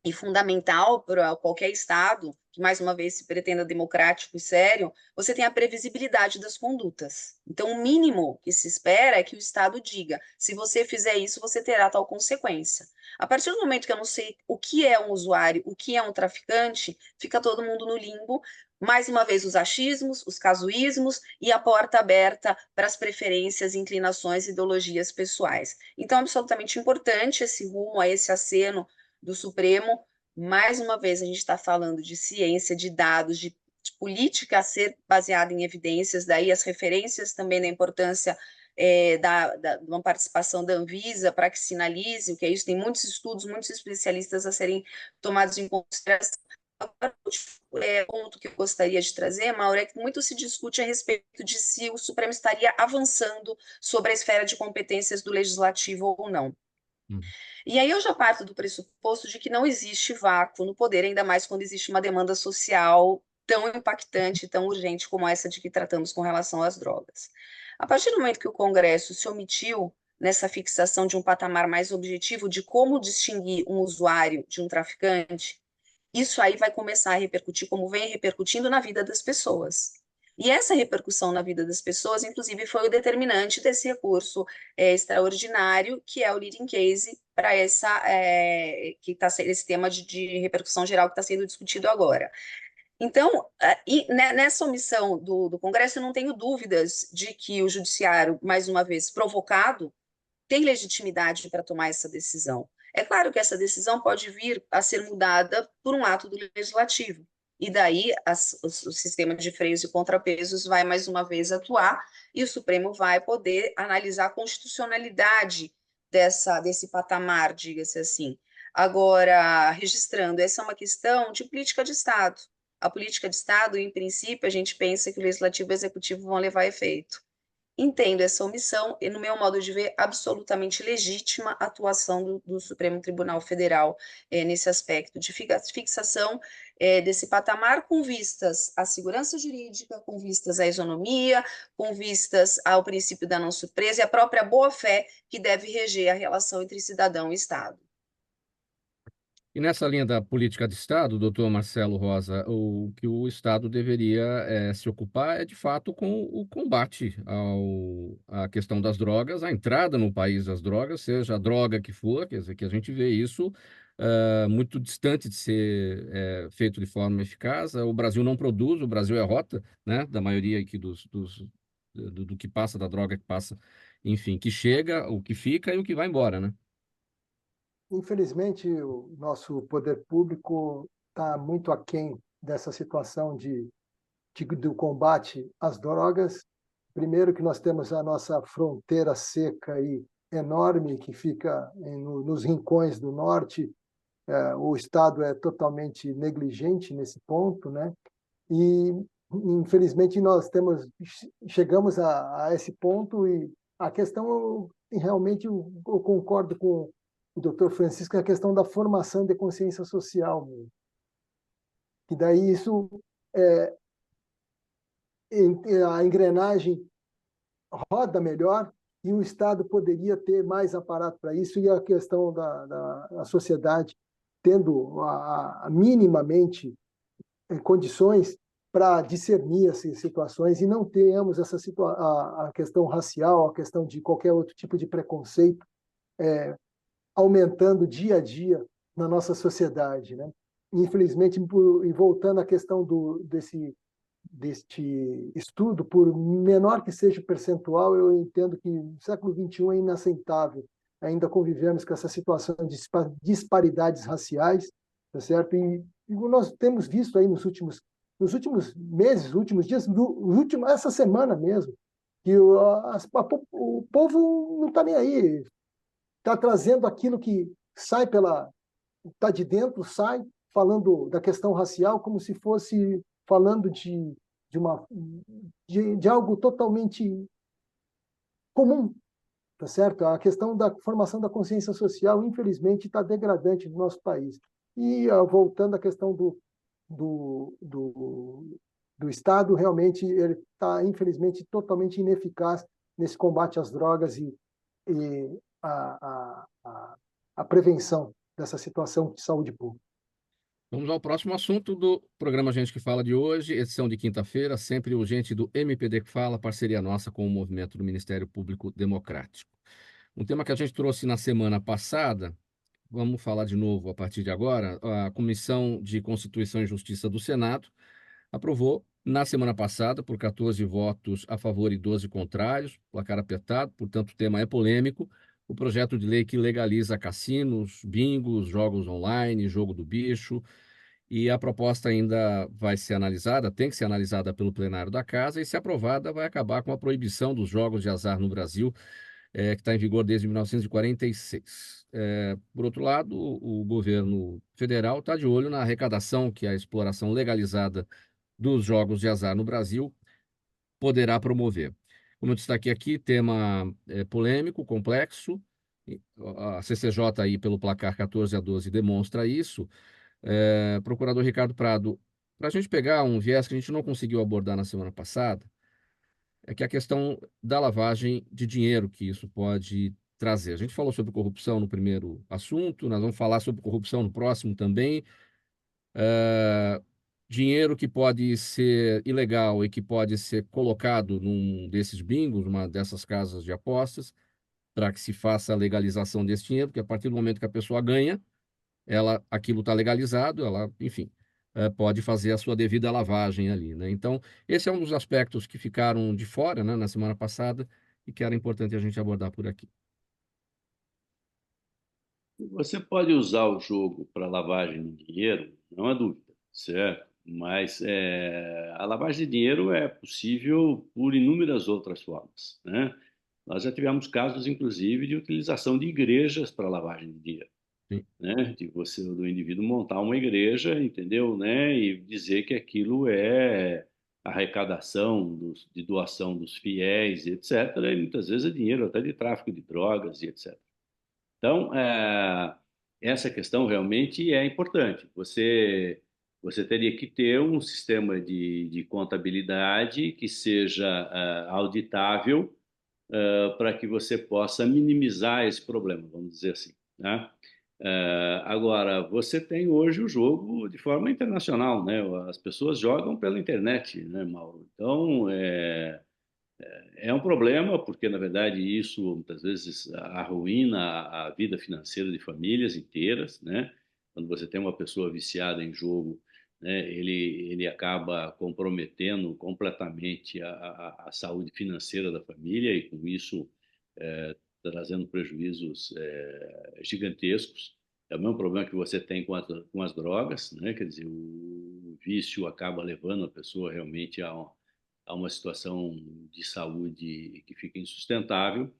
e fundamental para qualquer Estado, que mais uma vez se pretenda democrático e sério, você tem a previsibilidade das condutas. Então, o mínimo que se espera é que o Estado diga: se você fizer isso, você terá tal consequência. A partir do momento que eu não sei o que é um usuário, o que é um traficante, fica todo mundo no limbo. Mais uma vez, os achismos, os casuísmos e a porta aberta para as preferências, inclinações e ideologias pessoais. Então, é absolutamente importante esse rumo, esse aceno do Supremo. Mais uma vez, a gente está falando de ciência, de dados, de política a ser baseada em evidências, daí as referências também da importância de uma participação da Anvisa para que sinalize o que é isso. Tem muitos estudos, muitos especialistas a serem tomados em consideração. Agora, o ponto que eu gostaria de trazer, Mauro, é que muito se discute a respeito de se o Supremo estaria avançando sobre a esfera de competências do Legislativo ou não. Uhum. E aí eu já parto do pressuposto de que não existe vácuo no poder, ainda mais quando existe uma demanda social tão impactante, tão urgente como essa de que tratamos com relação às drogas. A partir do momento que o Congresso se omitiu nessa fixação de um patamar mais objetivo de como distinguir um usuário de um traficante, isso aí vai começar a repercutir, como vem repercutindo na vida das pessoas. E essa repercussão na vida das pessoas, inclusive, foi o determinante desse recurso extraordinário, que é o leading case para esse tema de repercussão geral que está sendo discutido agora. Então, nessa omissão do Congresso, eu não tenho dúvidas de que o Judiciário, mais uma vez, provocado, tem legitimidade para tomar essa decisão. É claro que essa decisão pode vir a ser mudada por um ato do Legislativo. E daí o sistema de freios e contrapesos vai mais uma vez atuar e o Supremo vai poder analisar a constitucionalidade desse patamar, diga-se assim. Agora, registrando, essa é uma questão de política de Estado. A política de Estado, em princípio, a gente pensa que o Legislativo e o Executivo vão levar a efeito. Entendo essa omissão e, no meu modo de ver, absolutamente legítima a atuação do Supremo Tribunal Federal nesse aspecto de fixação desse patamar com vistas à segurança jurídica, com vistas à isonomia, com vistas ao princípio da não surpresa e à própria boa-fé que deve reger a relação entre cidadão e Estado. E nessa linha da política de Estado, doutor Marcelo Rosa, o que o Estado deveria se ocupar é, de fato, com o combate à questão das drogas, a entrada no país das drogas, seja a droga que for, quer dizer, que a gente vê isso muito distante de ser feito de forma eficaz. O Brasil não produz, o Brasil é a rota, né, da maioria aqui do que passa, da droga que passa, enfim, que chega, o que fica e o que vai embora, né? Infelizmente, o nosso poder público está muito aquém dessa situação do combate às drogas. Primeiro que nós temos a nossa fronteira seca e enorme, que fica nos rincões do norte. O Estado é totalmente negligente nesse ponto, né? E, infelizmente, chegamos a esse ponto e a questão, realmente, eu concordo com o doutor Francisco, é a questão da formação de consciência social mesmo. E daí isso, a engrenagem roda melhor e o Estado poderia ter mais aparato para isso e a questão da sociedade tendo minimamente condições para discernir essas situações e não tenhamos a questão racial, a questão de qualquer outro tipo de preconceito aumentando dia a dia na nossa sociedade, né? Infelizmente, e voltando à questão deste estudo, por menor que seja o percentual, eu entendo que no século XXI é inaceitável ainda convivemos com essa situação de disparidades raciais, tá certo? E nós temos visto aí nos últimos meses, últimos dias, essa semana mesmo, que o povo não está nem aí, está trazendo aquilo que está de dentro, sai falando da questão racial como se fosse falando de algo totalmente comum, tá certo? A questão da formação da consciência social, infelizmente, está degradante no nosso país. E voltando à questão do Estado, realmente ele está, infelizmente, totalmente ineficaz nesse combate às drogas e a prevenção dessa situação de saúde pública. Vamos ao próximo assunto do programa Gente que Fala de hoje, edição de quinta-feira, sempre urgente do MPD que Fala, parceria nossa com o movimento do Ministério Público Democrático. Um tema que a gente trouxe na semana passada, vamos falar de novo a partir de agora. A Comissão de Constituição e Justiça do Senado aprovou na semana passada, por 14 votos a favor e 12 contrários, placar apertado, portanto o tema é polêmico, o projeto de lei que legaliza cassinos, bingos, jogos online, jogo do bicho, e a proposta ainda vai ser analisada, tem que ser analisada pelo plenário da Casa, e se aprovada vai acabar com a proibição dos jogos de azar no Brasil, que está em vigor desde 1946. Por outro lado, o governo federal está de olho na arrecadação que a exploração legalizada dos jogos de azar no Brasil poderá promover. Como eu destaquei aqui, tema polêmico, complexo, a CCJ aí pelo placar 14-12 demonstra isso. Procurador Ricardo Prado, para a gente pegar um viés que a gente não conseguiu abordar na semana passada, é que a questão da lavagem de dinheiro que isso pode trazer. A gente falou sobre corrupção no primeiro assunto, nós vamos falar sobre corrupção no próximo também. Dinheiro que pode ser ilegal e que pode ser colocado num desses bingos, numa dessas casas de apostas, para que se faça a legalização desse dinheiro, porque a partir do momento que a pessoa ganha, aquilo está legalizado, ela, enfim, pode fazer a sua devida lavagem ali, né? Então, esse é um dos aspectos que ficaram de fora, né, na semana passada e que era importante a gente abordar por aqui. Você pode usar o jogo para lavagem de dinheiro, não há dúvida, certo? Mas a lavagem de dinheiro é possível por inúmeras outras formas, né? Nós já tivemos casos, inclusive, de utilização de igrejas para lavagem de dinheiro, Sim. né? Do indivíduo montar uma igreja, entendeu, né? E dizer que aquilo é arrecadação de doação dos fiéis, etc. E muitas vezes é dinheiro até de tráfico de drogas e etc. Então, essa questão realmente é importante. Você teria que ter um sistema de contabilidade que seja auditável para que você possa minimizar esse problema, vamos dizer assim, né? Agora, você tem hoje o jogo de forma internacional, né? As pessoas jogam pela internet, né, Mauro? Então, é um problema, porque, na verdade, isso muitas vezes arruína a vida financeira de famílias inteiras, né? Quando você tem uma pessoa viciada em jogo, né, ele acaba comprometendo completamente a saúde financeira da família e, com isso, trazendo prejuízos gigantescos. É o mesmo problema que você tem com as drogas, né? Quer dizer, o vício acaba levando a pessoa realmente a uma situação de saúde que fica insustentável,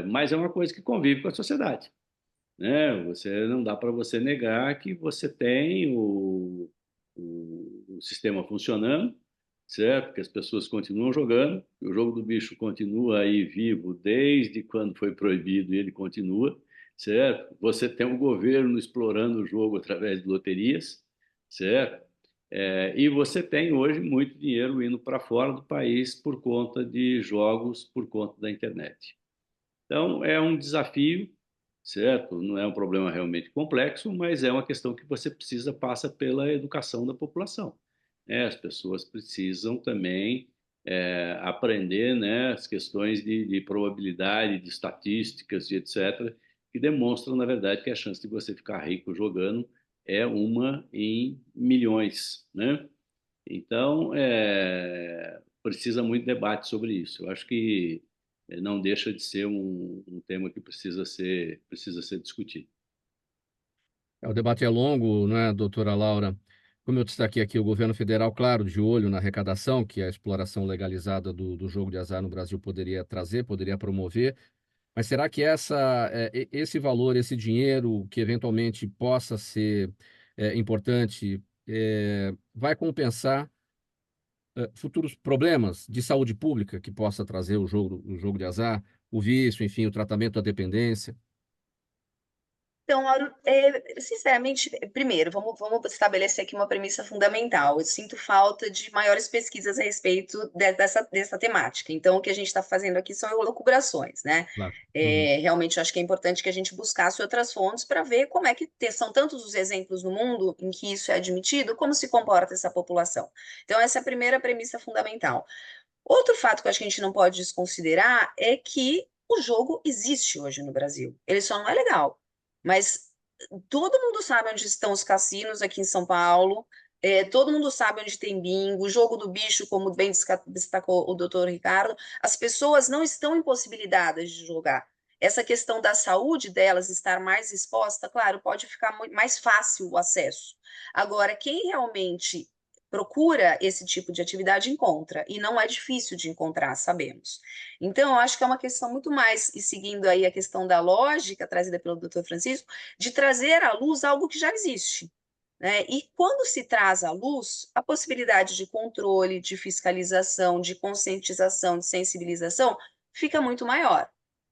mas é uma coisa que convive com a sociedade, né? Não dá para você negar que você tem o sistema funcionando, certo? Que as pessoas continuam jogando, o jogo do bicho continua aí vivo desde quando foi proibido e ele continua, certo? Você tem o governo explorando o jogo através de loterias, certo? E você tem hoje muito dinheiro indo para fora do país por conta de jogos, por conta da internet. Então, é um desafio, certo? Não é um problema realmente complexo, mas é uma questão que você passa pela educação da população, né? As pessoas precisam também aprender, né, as questões de probabilidade, de estatísticas e etc., que demonstram, na verdade, que a chance de você ficar rico jogando é uma em milhões, né? Então, precisa muito debate sobre isso. Eu acho que não deixa de ser um tema que precisa ser discutido. O debate é longo, né, doutora Laura? Como eu destaquei aqui, o governo federal, claro, de olho na arrecadação que a exploração legalizada do jogo de azar no Brasil poderia trazer, poderia promover, mas será que esse valor, esse dinheiro que eventualmente possa ser importante, vai compensar futuros problemas de saúde pública que possa trazer o jogo de azar, o vício, enfim, o tratamento da dependência? Então, Mauro, sinceramente, primeiro, vamos estabelecer aqui uma premissa fundamental. Eu sinto falta de maiores pesquisas a respeito dessa temática. Então, o que a gente está fazendo aqui são elucubrações, né? Claro. Uhum. Realmente, eu acho que é importante que a gente buscasse outras fontes para ver como é que são tantos os exemplos no mundo em que isso é admitido, como se comporta essa população. Então, essa é a primeira premissa fundamental. Outro fato que eu acho que a gente não pode desconsiderar é que o jogo existe hoje no Brasil. Ele só não é legal. Mas todo mundo sabe onde estão os cassinos aqui em São Paulo, todo mundo sabe onde tem bingo, o jogo do bicho, como bem destacou o doutor Ricardo, as pessoas não estão impossibilitadas de jogar. Essa questão da saúde delas estar mais exposta, claro, pode ficar mais fácil o acesso. Agora, quem realmente procura esse tipo de atividade encontra, e não é difícil de encontrar, sabemos. Então, eu acho que é uma questão muito mais, e seguindo aí a questão da lógica trazida pelo Dr. Francisco, de trazer à luz algo que já existe, né? E quando se traz à luz, a possibilidade de controle, de fiscalização, de conscientização, de sensibilização, fica muito maior.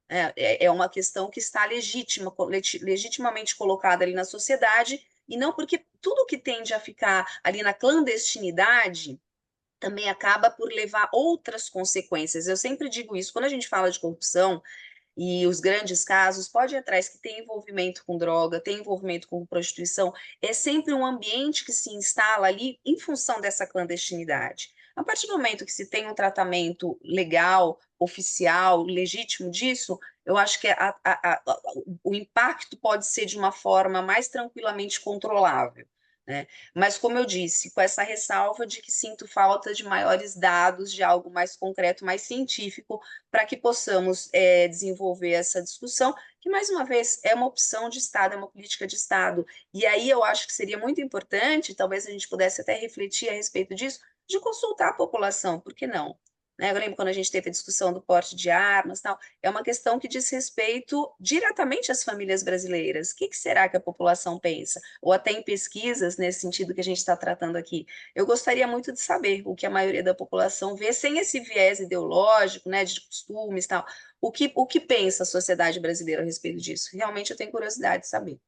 É uma questão que está legitimamente colocada ali na sociedade, e não porque tudo que tende a ficar ali na clandestinidade também acaba por levar outras consequências. Eu sempre digo isso, quando a gente fala de corrupção, e os grandes casos, pode ir atrás, que tem envolvimento com droga, tem envolvimento com prostituição, é sempre um ambiente que se instala ali em função dessa clandestinidade. A partir do momento que se tem um tratamento legal, oficial, legítimo disso, eu acho que o impacto pode ser de uma forma mais tranquilamente controlável, né? Mas, como eu disse, com essa ressalva de que sinto falta de maiores dados, de algo mais concreto, mais científico, para que possamos desenvolver essa discussão, que, mais uma vez, é uma opção de Estado, é uma política de Estado. E aí eu acho que seria muito importante, talvez a gente pudesse até refletir a respeito disso, de consultar a população, por que não? Né? Eu lembro quando a gente teve a discussão do porte de armas, tal, é uma questão que diz respeito diretamente às famílias brasileiras. O que será que a população pensa? Ou até em pesquisas, nesse sentido que a gente está tratando aqui. Eu gostaria muito de saber o que a maioria da população vê, sem esse viés ideológico, né, de costumes e tal. O que pensa a sociedade brasileira a respeito disso? Realmente eu tenho curiosidade de saber.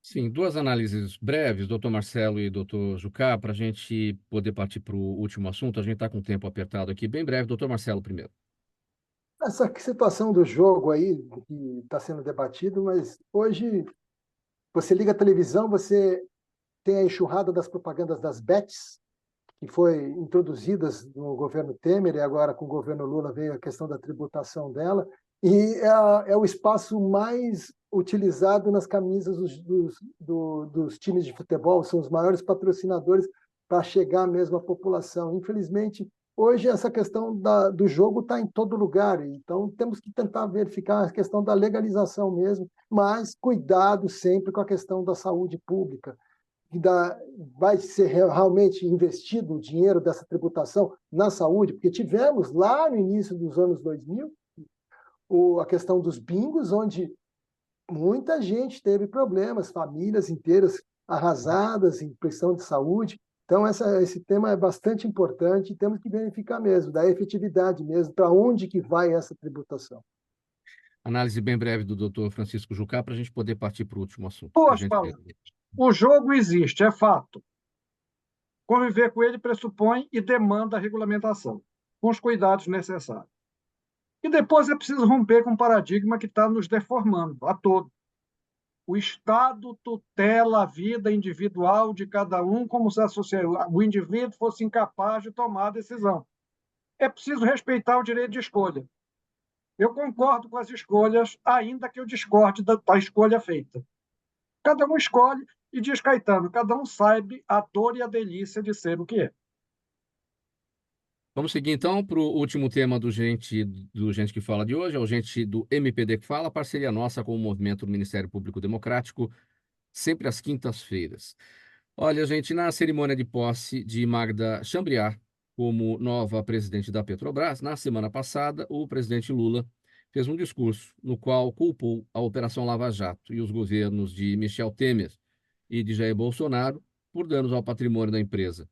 Sim, duas análises breves, doutor Marcelo e doutor Jucá, para a gente poder partir para o último assunto. A gente está com o tempo apertado aqui. Bem breve, doutor Marcelo primeiro. Essa situação do jogo aí que está sendo debatido, mas hoje você liga a televisão, você tem a enxurrada das propagandas das bets, que foi introduzidas no governo Temer, e agora com o governo Lula veio a questão da tributação dela, e é o espaço mais utilizado nas camisas dos times de futebol, são os maiores patrocinadores para chegar mesmo à população. Infelizmente, hoje essa questão do jogo está em todo lugar, então temos que tentar verificar a questão da legalização mesmo, mas cuidado sempre com a questão da saúde pública. Vai ser realmente investido o dinheiro dessa tributação na saúde, porque tivemos lá no início dos anos 2000 a questão dos bingos, onde muita gente teve problemas, famílias inteiras arrasadas em questão de saúde. Então, esse tema é bastante importante e temos que verificar mesmo, da efetividade mesmo, para onde que vai essa tributação. Análise bem breve do doutor Francisco Jucá, para a gente poder partir para o último assunto. Duas palavras. O jogo existe, é fato. Conviver com ele pressupõe e demanda a regulamentação, com os cuidados necessários. E depois é preciso romper com um paradigma que está nos deformando a todos. O Estado tutela a vida individual de cada um, como se o indivíduo fosse incapaz de tomar a decisão. É preciso respeitar o direito de escolha. Eu concordo com as escolhas, ainda que eu discorde da escolha feita. Cada um escolhe, e diz Caetano, cada um sabe a dor e a delícia de ser o que é. Vamos seguir então para o último tema do Gente que Fala de hoje, é o Gente do MPD que Fala, parceria nossa com o Movimento do Ministério Público Democrático, sempre às quintas-feiras. Olha, gente, na cerimônia de posse de Magda Chambriard como nova presidente da Petrobras, na semana passada, o presidente Lula fez um discurso no qual culpou a Operação Lava Jato e os governos de Michel Temer e de Jair Bolsonaro por danos ao patrimônio da empresa.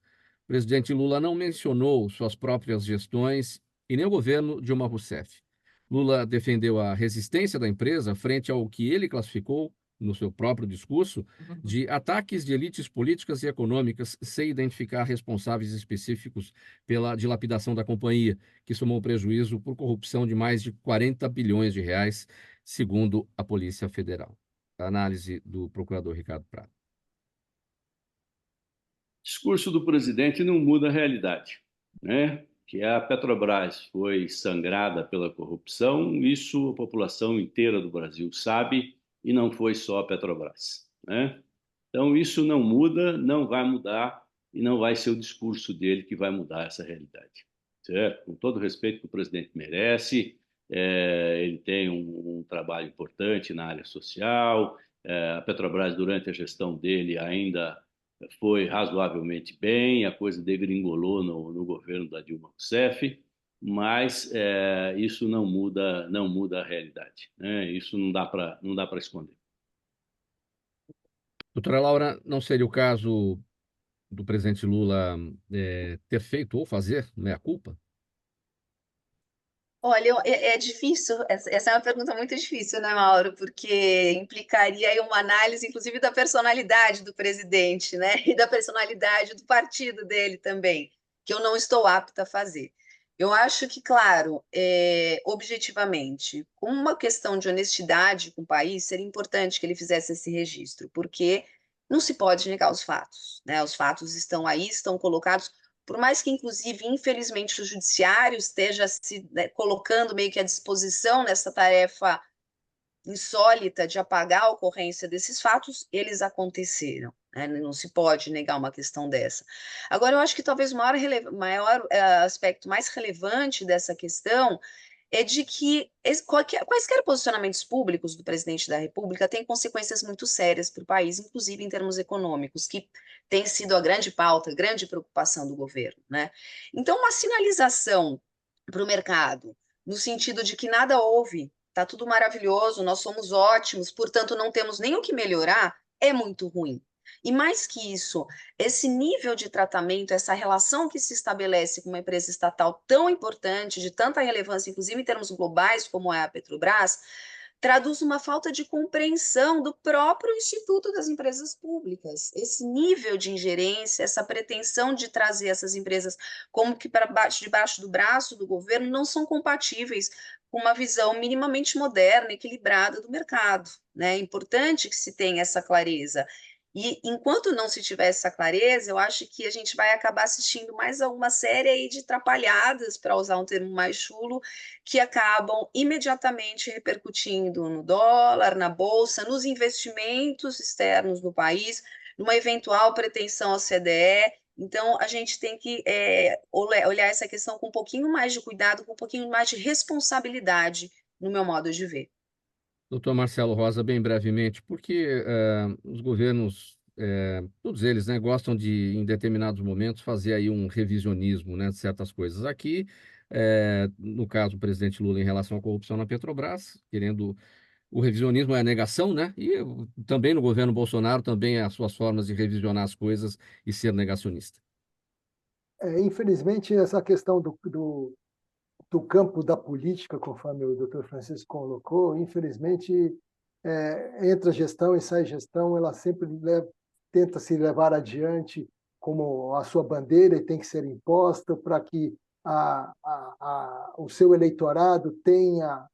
O presidente Lula não mencionou suas próprias gestões e nem o governo Dilma Rousseff. Lula defendeu a resistência da empresa frente ao que ele classificou, no seu próprio discurso, de ataques de elites políticas e econômicas, sem identificar responsáveis específicos pela dilapidação da companhia, que somou prejuízo por corrupção de mais de 40 bilhões de reais, segundo a Polícia Federal. A análise do procurador Ricardo Prado. O discurso do presidente não muda a realidade, né? Que a Petrobras foi sangrada pela corrupção, isso a população inteira do Brasil sabe, e não foi só a Petrobras, né? Então isso não muda, não vai mudar, e não vai ser o discurso dele que vai mudar essa realidade, certo? Com todo o respeito que o presidente merece, ele tem um trabalho importante na área social, a Petrobras durante a gestão dele ainda foi razoavelmente bem, a coisa degringolou no governo da Dilma Rousseff, mas isso não muda a realidade, né? Isso não dá para esconder. Doutora Laura, não seria o caso do presidente Lula ter feito ou fazer meia-culpa? Olha, é difícil, essa é uma pergunta muito difícil, né, Mauro? Porque implicaria aí uma análise, inclusive, da personalidade do presidente, né? E da personalidade do partido dele também, que eu não estou apta a fazer. Eu acho que, claro, objetivamente, com uma questão de honestidade com o país, seria importante que ele fizesse esse registro, porque não se pode negar os fatos, né? Os fatos estão aí, estão colocados por mais que, inclusive, infelizmente, o judiciário esteja se, né, colocando meio que à disposição nessa tarefa insólita de apagar a ocorrência desses fatos, eles aconteceram. Né? Não se pode negar uma questão dessa. Agora, eu acho que talvez o maior aspecto mais relevante dessa questão é de que quaisquer posicionamentos públicos do presidente da República têm consequências muito sérias para o país, inclusive em termos econômicos, que tem sido a grande pauta, a grande preocupação do governo, né? Então, uma sinalização para o mercado, no sentido de que nada houve, está tudo maravilhoso, nós somos ótimos, portanto, não temos nem o que melhorar, é muito ruim. E mais que isso, esse nível de tratamento, essa relação que se estabelece com uma empresa estatal tão importante, de tanta relevância, inclusive em termos globais, como é a Petrobras, traduz uma falta de compreensão do próprio Instituto das Empresas Públicas. Esse nível de ingerência, essa pretensão de trazer essas empresas como que para debaixo do braço do governo, não são compatíveis com uma visão minimamente moderna, equilibrada do mercado. Né? É importante que se tenha essa clareza. E enquanto não se tiver essa clareza, eu acho que a gente vai acabar assistindo mais a uma série aí de trapalhadas, para usar um termo mais chulo, que acabam imediatamente repercutindo no dólar, na bolsa, nos investimentos externos do país, numa eventual pretensão ao CDE. Então, a gente tem que olhar essa questão com um pouquinho mais de cuidado, com um pouquinho mais de responsabilidade, no meu modo de ver. Doutor Marcelo Rosa, bem brevemente, porque os governos, todos eles, né, gostam de, em determinados momentos, fazer aí um revisionismo, né, de certas coisas. Aqui, no caso, o presidente Lula em relação à corrupção na Petrobras, querendo o revisionismo é a negação, né? E também no governo Bolsonaro, também as suas formas de revisionar as coisas e ser negacionista. Infelizmente, essa questão do campo da política, conforme o doutor Francisco colocou, infelizmente, entra gestão e sai gestão, ela sempre tenta se levar adiante como a sua bandeira e tem que ser imposta para que o seu eleitorado tenha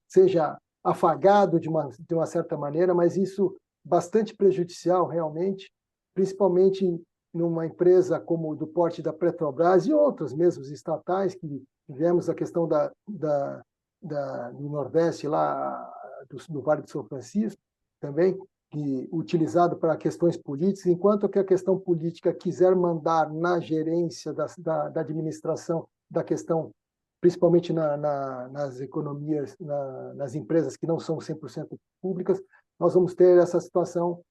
seja afagado de uma certa maneira, mas isso bastante prejudicial realmente, principalmente numa empresa como do porte da Petrobras e outras mesmo estatais, que tivemos a questão do Nordeste, lá do Vale do São Francisco, também, que, utilizado para questões políticas, enquanto que a questão política quiser mandar na gerência da administração da questão, principalmente nas economias, nas empresas que não são 100% públicas, nós vamos ter essa situação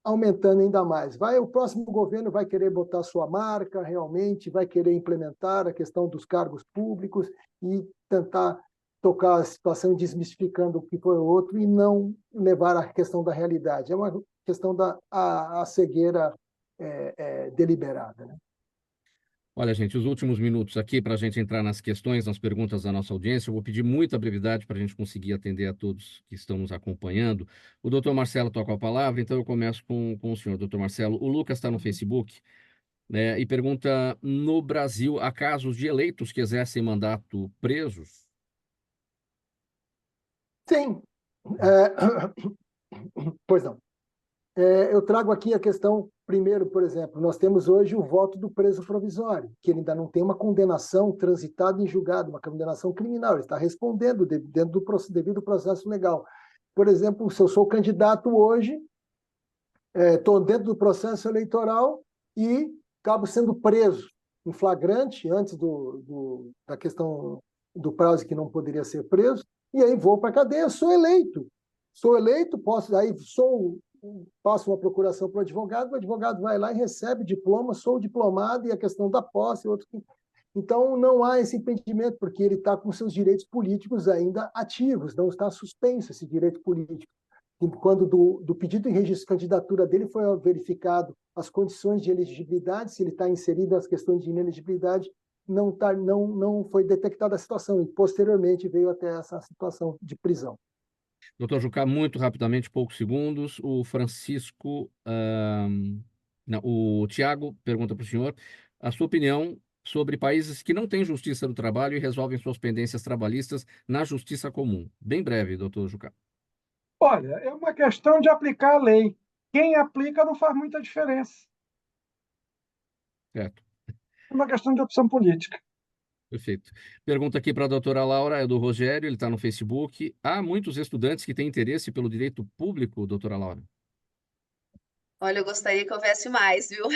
aumentando ainda mais. O próximo governo vai querer botar sua marca realmente, vai querer implementar a questão dos cargos públicos e tentar tocar a situação desmistificando o que foi o outro e não levar a questão da realidade. É uma questão da cegueira deliberada. Né? Olha, gente, os últimos minutos aqui para a gente entrar nas questões, nas perguntas da nossa audiência. Eu vou pedir muita brevidade para a gente conseguir atender a todos que estão nos acompanhando. O doutor Marcelo toca a palavra, então eu começo com o senhor, doutor Marcelo. O Lucas está no Facebook, né, e pergunta: no Brasil, há casos de eleitos que exercem mandato presos? Sim. Pois não. Eu trago aqui a questão, primeiro, por exemplo, nós temos hoje o voto do preso provisório, que ele ainda não tem uma condenação transitada em julgado, uma condenação criminal, ele está respondendo dentro do devido processo legal. Por exemplo, se eu sou candidato hoje, estou dentro do processo eleitoral e acabo sendo preso em flagrante, antes da questão do prazo que não poderia ser preso, e aí vou para a cadeia, sou eleito, passo uma procuração para o advogado vai lá e recebe diploma, sou diplomado, e a questão da posse, então não há esse impedimento, porque ele está com seus direitos políticos ainda ativos, não está suspenso esse direito político. E quando do pedido de registro de candidatura dele foi verificado as condições de elegibilidade, se ele está inserido nas questões de inelegibilidade, não foi detectada a situação e posteriormente veio até essa situação de prisão. Doutor Jucá, muito rapidamente, poucos segundos. O Francisco, não, o Tiago pergunta para o senhor a sua opinião sobre países que não têm justiça do trabalho e resolvem suas pendências trabalhistas na justiça comum. Bem breve, doutor Jucá. Olha, é uma questão de aplicar a lei. Quem aplica não faz muita diferença. Certo, É uma questão de opção política. perfeito. Pergunta aqui para a doutora Laura, é do Rogério, ele está no Facebook. Há muitos estudantes que têm interesse pelo direito público, doutora Laura? Olha, eu gostaria que houvesse mais, viu?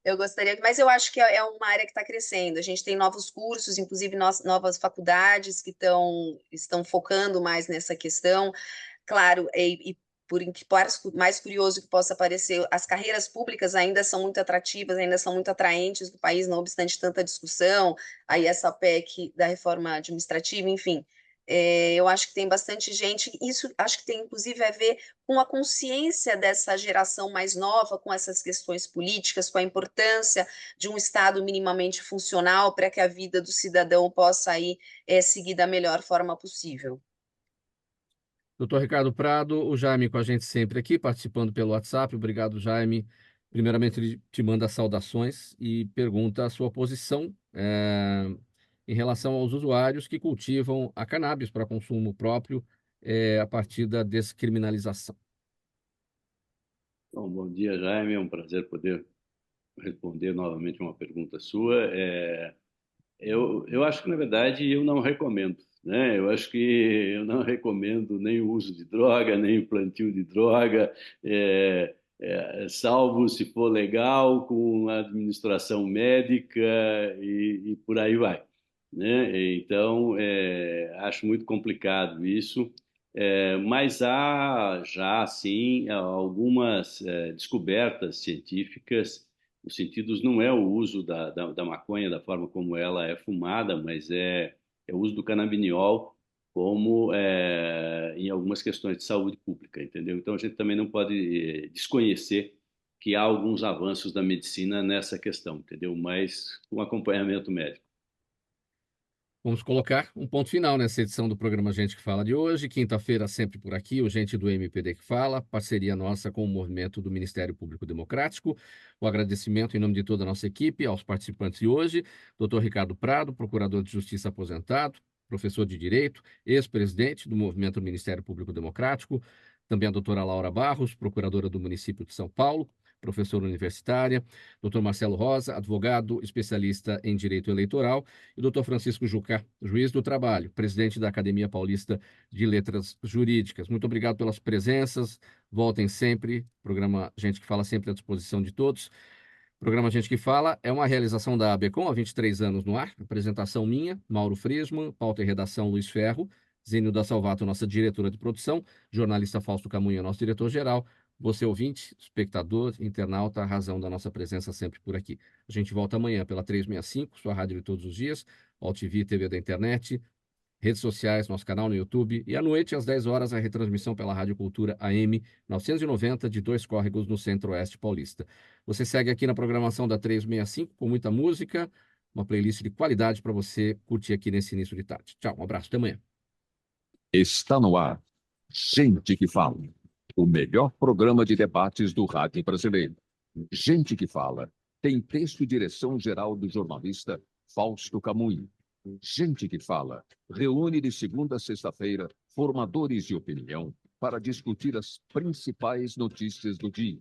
Eu gostaria, mas eu acho que é uma área que está crescendo. A gente tem novos cursos, inclusive novas faculdades que estão focando mais nessa questão. Claro, e por mais curioso que possa parecer, as carreiras públicas ainda são muito atrativas, ainda são muito atraentes do país, não obstante tanta discussão, aí essa PEC da reforma administrativa, enfim. Eu acho que tem bastante gente, isso acho que tem inclusive a ver com a consciência dessa geração mais nova, com essas questões políticas, com a importância de um Estado minimamente funcional para que a vida do cidadão possa aí, seguir da melhor forma possível. Doutor Ricardo Prado, o Jaime com a gente sempre aqui, participando pelo WhatsApp. Obrigado, Jaime. Primeiramente, ele te manda saudações e pergunta a sua posição em relação aos usuários que cultivam a cannabis para consumo próprio a partir da descriminalização. Bom dia, Jaime. É um prazer poder responder novamente uma pergunta sua. Eu acho que, na verdade, eu não recomendo, né? Eu acho que eu não recomendo nem o uso de droga, nem o plantio de droga, salvo se for legal, com a administração médica e por aí vai, né? Então, acho muito complicado isso. Mas há já, sim, algumas descobertas científicas. Os sentidos não é o uso da maconha da forma como ela é fumada, mas é o uso do canabidiol como em algumas questões de saúde pública, entendeu? Então a gente também não pode desconhecer que há alguns avanços da medicina nessa questão, entendeu? Mas com acompanhamento médico. Vamos colocar um ponto final nessa edição do programa Gente que Fala de hoje. Quinta-feira, sempre por aqui, o Gente do MPD que Fala, parceria nossa com o movimento do Ministério Público Democrático. O agradecimento em nome de toda a nossa equipe, aos participantes de hoje, doutor Ricardo Prado, procurador de Justiça aposentado, professor de Direito, ex-presidente do movimento do Ministério Público Democrático, também a doutora Laura Barros, procuradora do município de São Paulo, professora universitária, doutor Marcelo Rosa, advogado, especialista em direito eleitoral, e doutor Francisco Jucá, juiz do trabalho, presidente da Academia Paulista de Letras Jurídicas. Muito obrigado pelas presenças, voltem sempre, programa Gente que Fala sempre à disposição de todos. O programa Gente que Fala é uma realização da ABCom, há 23 anos no ar, apresentação minha, Mauro Frisman, pauta e redação Luiz Ferro, Zênio da Salvato, nossa diretora de produção, jornalista Fausto Camunha, nosso diretor-geral, você ouvinte, espectador, internauta, a razão da nossa presença sempre por aqui. A gente volta amanhã pela 365, sua rádio de todos os dias, OTV, TV da internet, redes sociais, nosso canal no YouTube, e à noite, às 10 horas, a retransmissão pela Rádio Cultura AM 990 de Dois Córregos, no Centro-Oeste Paulista. Você segue aqui na programação da 365 com muita música, uma playlist de qualidade para você curtir aqui nesse início de tarde. Tchau, um abraço, até amanhã. Está no ar. Gente que Fala. O melhor programa de debates do rádio brasileiro. Gente que Fala. Tem texto e direção geral do jornalista Fausto Camunha. Gente que Fala. Reúne de segunda a sexta-feira formadores de opinião para discutir as principais notícias do dia.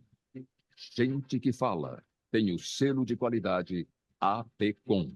Gente que Fala. Tem o selo de qualidade APCom.